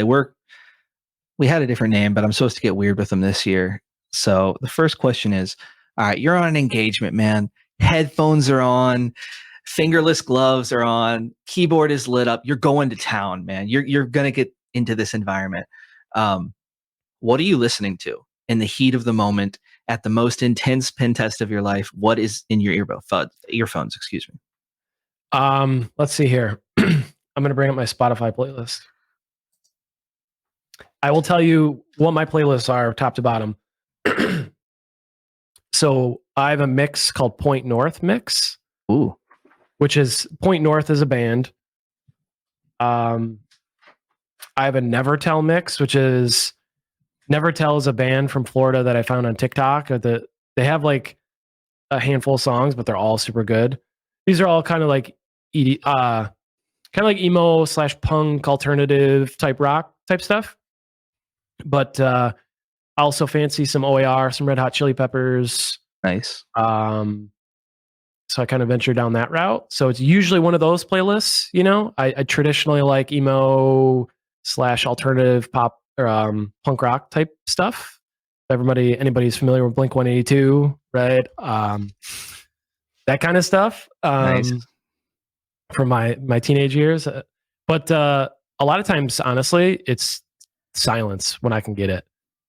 [SPEAKER 3] We had a different name, but I'm supposed to get weird with them this year. So the first question is, all right, you're on an engagement, man. Headphones are on, fingerless gloves are on, keyboard is lit up. You're going to town, man. You're going to get into this environment. What are you listening to in the heat of the moment at the most intense pen test of your life? What is in your earphones, excuse me.
[SPEAKER 1] Let's see here. I'm going to bring up my Spotify playlist. I will tell you what my playlists are top to bottom. So I have a mix called Point North Mix.
[SPEAKER 3] Ooh.
[SPEAKER 1] Which is Point North is a band. I have a Nevertell mix, which is Nevertell is a band from Florida that I found on TikTok. They have like a handful of songs, but they're all super good. These are all kind of like emo/punk alternative type rock type stuff. But I also fancy some OAR, some Red Hot Chili Peppers.
[SPEAKER 3] Nice.
[SPEAKER 1] So I kind of venture down that route. So it's usually one of those playlists. I traditionally like emo/alternative pop or punk rock type stuff. Anybody's familiar with Blink-182, right? That kind of stuff.
[SPEAKER 3] Nice.
[SPEAKER 1] From my teenage years. But a lot of times, honestly, it's silence when I can get it.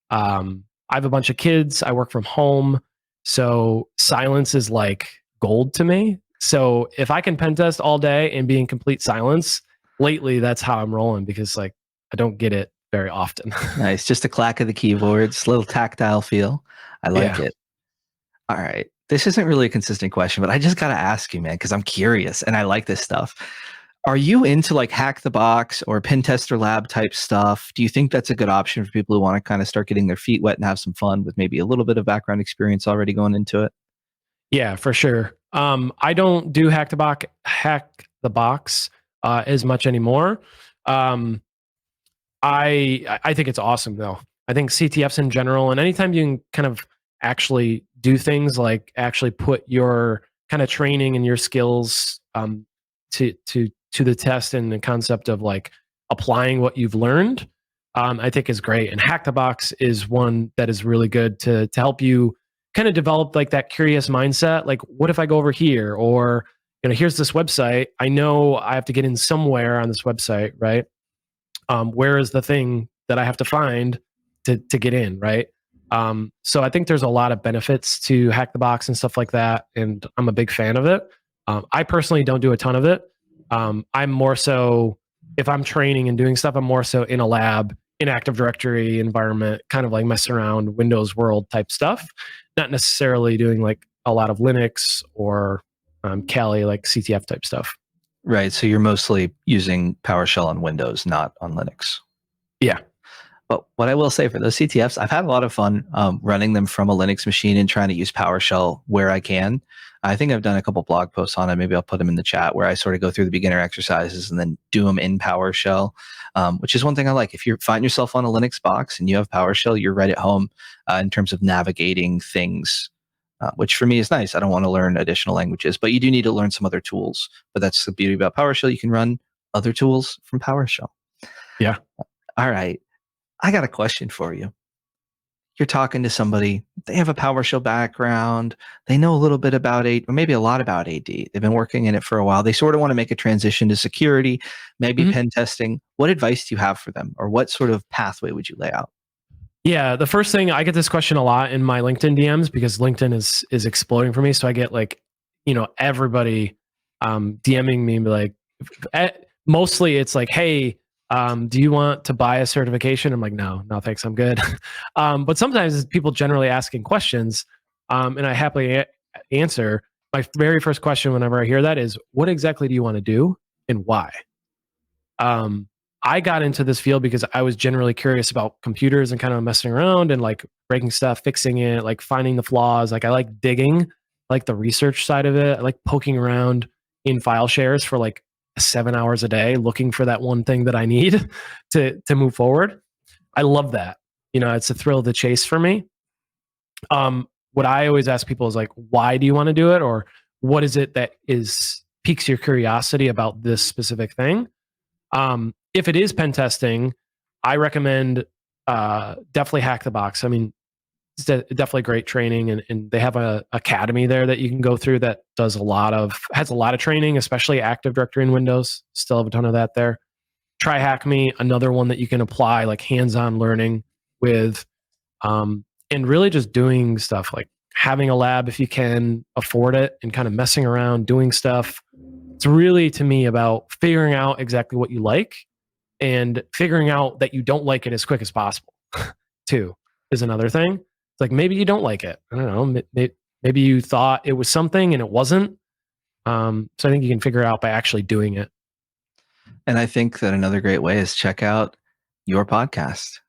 [SPEAKER 1] I have a bunch of kids. I work from home. So silence is like gold to me. So if I can pen test all day and be in complete silence, lately that's how I'm rolling, because like I don't get it very often.
[SPEAKER 3] Nice. Just a clack of the keyboards, little tactile feel. I like it. All right. This isn't really a consistent question, but I just got to ask you, man, because I'm curious and I like this stuff. Are you into like Hack the Box or Pen Tester Lab type stuff? Do you think that's a good option for people who want to kind of start getting their feet wet and have some fun with maybe a little bit of background experience already going into it?
[SPEAKER 1] Yeah, for sure. I don't do Hack the Box as much anymore. I think it's awesome though. I think CTFs in general, and anytime you can kind of actually do things like actually put your kind of training and your skills to the test, and the concept of like applying what you've learned, I think is great. And Hack the Box is one that is really good to help you kind of develop like that curious mindset. Like, what if I go over here? Or, here's this website. I know I have to get in somewhere on this website, right? Where is the thing that I have to find to get in, right? So I think there's a lot of benefits to Hack the Box and stuff like that, and I'm a big fan of it. I personally don't do a ton of it. I'm more so, if I'm training and doing stuff, I'm more so in a lab, in Active Directory environment, kind of like messing around Windows world type stuff, not necessarily doing like a lot of Linux or Kali, like CTF type stuff.
[SPEAKER 3] Right. So you're mostly using PowerShell on Windows, not on Linux.
[SPEAKER 1] Yeah.
[SPEAKER 3] But what I will say for those CTFs, I've had a lot of fun running them from a Linux machine and trying to use PowerShell where I can. I think I've done a couple blog posts on it. Maybe I'll put them in the chat, where I sort of go through the beginner exercises and then do them in PowerShell, which is one thing I like. If you find yourself on a Linux box and you have PowerShell, you're right at home in terms of navigating things, which for me is nice. I don't want to learn additional languages, but you do need to learn some other tools. But that's the beauty about PowerShell. You can run other tools from PowerShell.
[SPEAKER 1] Yeah.
[SPEAKER 3] All right. I got a question for you. You're talking to somebody, they have a PowerShell background, they know a little bit about or maybe a lot about AD. They've been working in it for a while. They sort of want to make a transition to security, maybe pen testing. What advice do you have for them, or what sort of pathway would you lay out?
[SPEAKER 1] Yeah, the first thing, I get this question a lot in my LinkedIn DMs because LinkedIn is exploding for me. So I get like, everybody DMing me like, mostly it's like, hey, do you want to buy a certification? I'm like, no, thanks, I'm good. But sometimes it's people generally asking questions, and I happily answer. My very first question whenever I hear that is, what exactly do you want to do and why? I got into this field because I was generally curious about computers and kind of messing around and like breaking stuff, fixing it, like finding the flaws. Like I like digging, like the research side of it. I like poking around in file shares for like 7 hours a day, looking for that one thing that I need to move forward. I love that. It's a thrill of the chase for me. What I always ask people is like, why do you want to do it? Or what is it that piques your curiosity about this specific thing? If it is pen testing, I recommend definitely Hack the Box. I mean, it's definitely great training, and they have a academy there that you can go through that has a lot of training, especially Active Directory in Windows. Still have a ton of that there. Try Hack Me, another one that you can apply like hands-on learning with, and really just doing stuff like having a lab if you can afford it, and kind of messing around, doing stuff. It's really, to me, about figuring out exactly what you like and figuring out that you don't like it as quick as possible, too, is another thing. It's like, maybe you don't like it. I don't know. Maybe you thought it was something and it wasn't. So I think you can figure it out by actually doing it.
[SPEAKER 3] And I think that another great way is check out your podcast.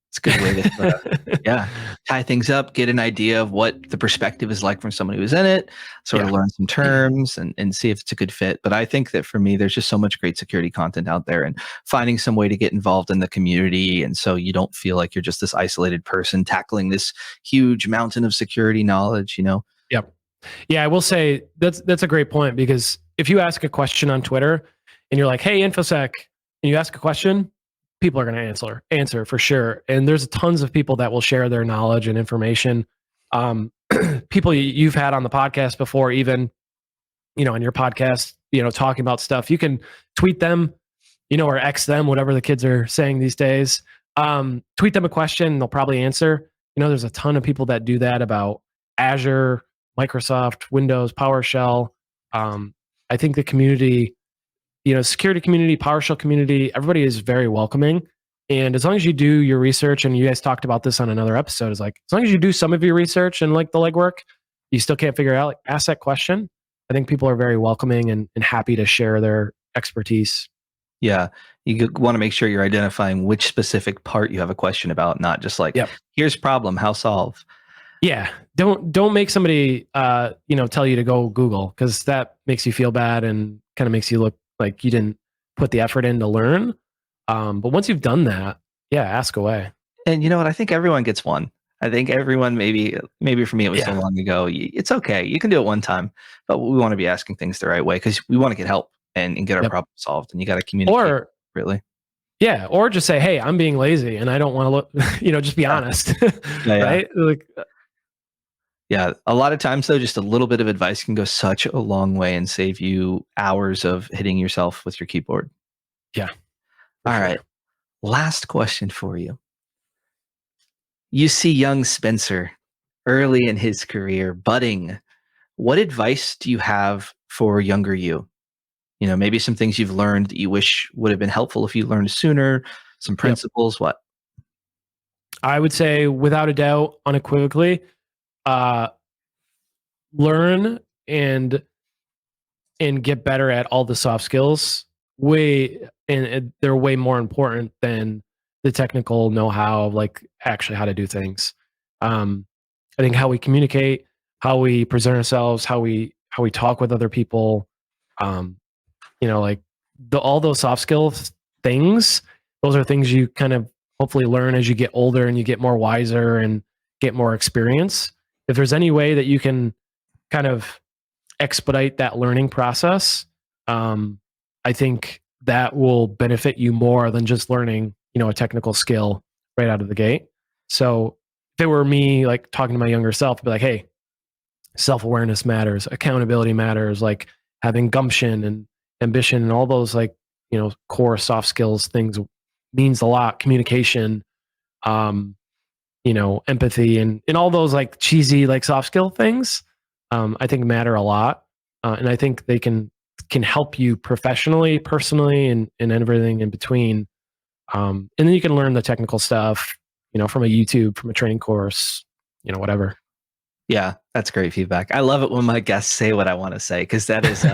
[SPEAKER 3] It's a good way to tie things up, get an idea of what the perspective is like from somebody who's in it, sort of learn some terms and see if it's a good fit. But I think that for me, there's just so much great security content out there, and finding some way to get involved in the community. And so you don't feel like you're just this isolated person tackling this huge mountain of security knowledge,
[SPEAKER 1] Yep. Yeah, I will say that's a great point, because if you ask a question on Twitter and you're like, hey, InfoSec, and you ask a question, people are going to answer for sure. And there's tons of people that will share their knowledge and information. People you've had on the podcast before, even, on your podcast, talking about stuff, you can tweet them, or X them, whatever the kids are saying these days. Tweet them a question and they'll probably answer. There's a ton of people that do that about Azure, Microsoft, Windows, PowerShell. I think the community, security community, PowerShell community, everybody is very welcoming. And as long as you do your research, and you guys talked about this on another episode, is like, as long as you do some of your research and like the legwork, you still can't figure out, like, ask that question. I think people are very welcoming and happy to share their expertise.
[SPEAKER 3] Yeah. You want to make sure you're identifying which specific part you have a question about, not just like, here's problem, how solve.
[SPEAKER 1] Yeah. Don't make somebody, tell you to go Google, because that makes you feel bad and kind of makes you look like you didn't put the effort in to learn. But once you've done that, ask away.
[SPEAKER 3] And you know what? I think everyone gets one. I think everyone, maybe for me, it was so long ago. It's okay. You can do it one time, but we want to be asking things the right way, because we want to get help and get our problem solved. And you got to communicate.
[SPEAKER 1] Or
[SPEAKER 3] really.
[SPEAKER 1] Yeah. Or just say, hey, I'm being lazy and I don't want to look, just be honest. Right? Like,
[SPEAKER 3] yeah. A lot of times, though, just a little bit of advice can go such a long way and save you hours of hitting yourself with your keyboard.
[SPEAKER 1] Yeah.
[SPEAKER 3] All right. Last question for you. You see young Spencer early in his career, budding. What advice do you have for younger you? Maybe some things you've learned that you wish would have been helpful if you learned sooner, some principles, what?
[SPEAKER 1] I would say, without a doubt, unequivocally, learn and get better at all the soft skills. They're way more important than the technical know-how of like actually how to do things. I think how we communicate, how we present ourselves, how we talk with other people, like all those soft skills things, those are things you kind of hopefully learn as you get older and you get more wiser and get more experience. If there's any way that you can kind of expedite that learning process, I think that will benefit you more than just learning, a technical skill right out of the gate. So if it were me, like talking to my younger self, I'd be like, hey, self-awareness matters, accountability matters, like having gumption and ambition and all those, like, core soft skills things means a lot. Communication, empathy and all those like cheesy, like soft skill things, I think matter a lot. And I think they can help you professionally, personally, and everything in between. And then you can learn the technical stuff, from a YouTube, from a training course, whatever.
[SPEAKER 3] Yeah, that's great feedback. I love it when my guests say what I want to say, because that is,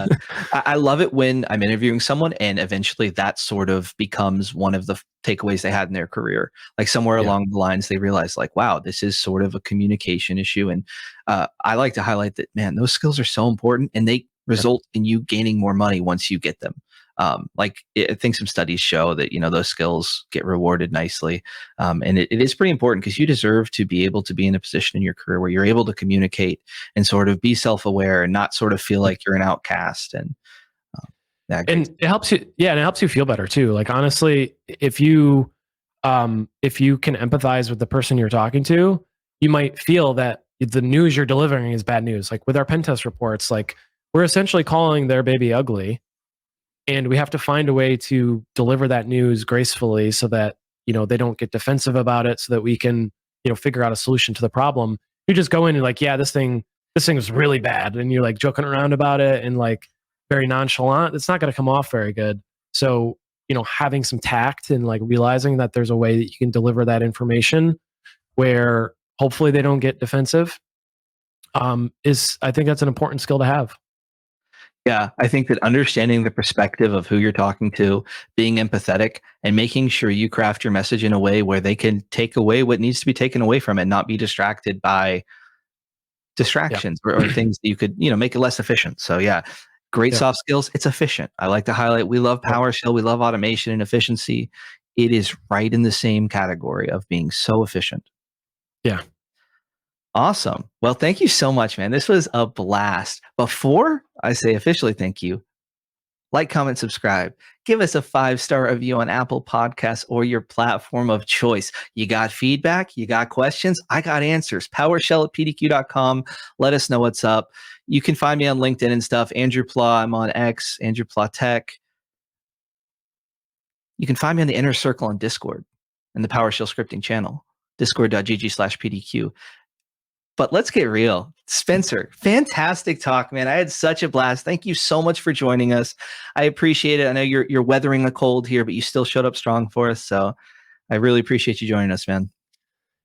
[SPEAKER 3] I love it when I'm interviewing someone and eventually that sort of becomes one of the takeaways they had in their career. Like somewhere along the lines, they realize like, wow, this is sort of a communication issue. And I like to highlight that, man, those skills are so important and they result in you gaining more money once you get them. I think some studies show that, those skills get rewarded nicely. And it is pretty important because you deserve to be able to be in a position in your career where you're able to communicate and sort of be self-aware and not sort of feel like you're an outcast. And
[SPEAKER 1] it helps you. Yeah. And it helps you feel better too. Like, honestly, if you can empathize with the person you're talking to, you might feel that the news you're delivering is bad news. Like with our pen test reports, like we're essentially calling their baby ugly. And we have to find a way to deliver that news gracefully so that, they don't get defensive about it, so that we can, figure out a solution to the problem. You just go in and like, yeah, this thing is really bad. And you're like joking around about it and like very nonchalant. It's not going to come off very good. So, having some tact and like realizing that there's a way that you can deliver that information where hopefully they don't get defensive, I think that's an important skill to have.
[SPEAKER 3] Yeah, I think that understanding the perspective of who you're talking to, being empathetic, and making sure you craft your message in a way where they can take away what needs to be taken away from it, not be distracted by distractions or things that you could, make it less efficient. So yeah, great soft skills. It's efficient. I like to highlight, we love PowerShell. We love automation and efficiency. It is right in the same category of being so efficient.
[SPEAKER 1] Yeah.
[SPEAKER 3] Awesome. Well, thank you so much, man. This was a blast. Before I say officially thank you, like, comment, subscribe. Give us a 5-star review on Apple Podcasts or your platform of choice. You got feedback? You got questions? I got answers. PowerShell@pdq.com. Let us know what's up. You can find me on LinkedIn and stuff. Andrew Pla. I'm on X. Andrew Pla Tech. You can find me on the Inner Circle on Discord and the PowerShell scripting channel, discord.gg/pdq. But let's get real. Spencer, fantastic talk, man. I had such a blast. Thank you so much for joining us. I appreciate it. I know you're weathering a cold here, but you still showed up strong for us. So I really appreciate you joining us, man.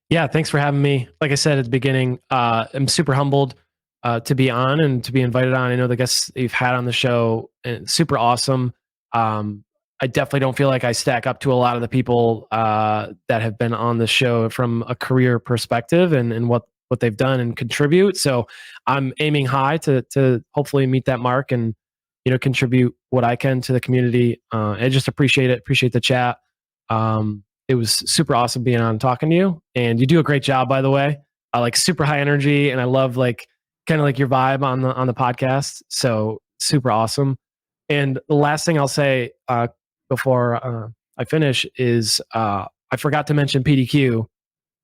[SPEAKER 1] Yeah, thanks for having me. Like I said at the beginning, I'm super humbled to be on and to be invited on. I know the guests that you've had on the show, super awesome. I definitely don't feel like I stack up to a lot of the people that have been on the show from a career perspective and what they've done and contribute. So I'm aiming high to hopefully meet that mark and, contribute what I can to the community. I just appreciate it. Appreciate the chat. It was super awesome being on and talking to you, and you do a great job, by the way. I like super high energy, and I love kind of like your vibe on the podcast. So super awesome. And the last thing I'll say before I finish is I forgot to mention PDQ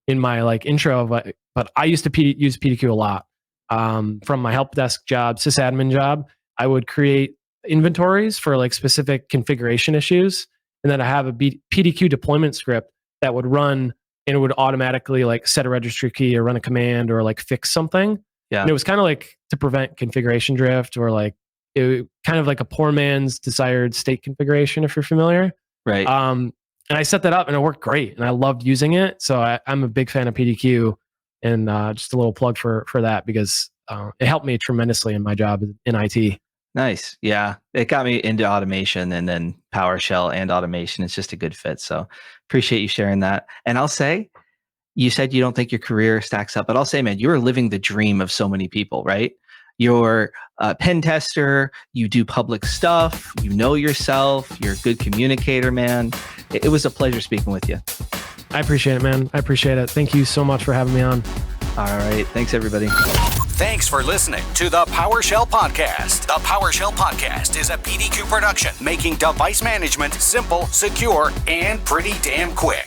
[SPEAKER 1] in my intro, but I used to use PDQ a lot. From my help desk job, sysadmin job, I would create inventories for specific configuration issues. And then I have a PDQ deployment script that would run and it would automatically set a registry key or run a command or fix something. Yeah. And it was kind of to prevent configuration drift or it kind of like a poor man's desired state configuration, if you're familiar.
[SPEAKER 3] Right.
[SPEAKER 1] And I set that up and it worked great. And I loved using it. So I'm a big fan of PDQ, and just a little plug for that because it helped me tremendously in my job in IT.
[SPEAKER 3] Nice. Yeah. It got me into automation, and then PowerShell and automation. It's just a good fit. So appreciate you sharing that. And I'll say, you said you don't think your career stacks up, but I'll say, man, you're living the dream of so many people, right? You're a pen tester, you do public stuff, you know yourself, you're a good communicator, man. It was a pleasure speaking with you.
[SPEAKER 1] I appreciate it, man. I appreciate it. Thank you so much for having me on.
[SPEAKER 3] All right. Thanks, everybody.
[SPEAKER 2] Thanks for listening to the PowerShell Podcast. The PowerShell Podcast is a PDQ production, making device management simple, secure, and pretty damn quick.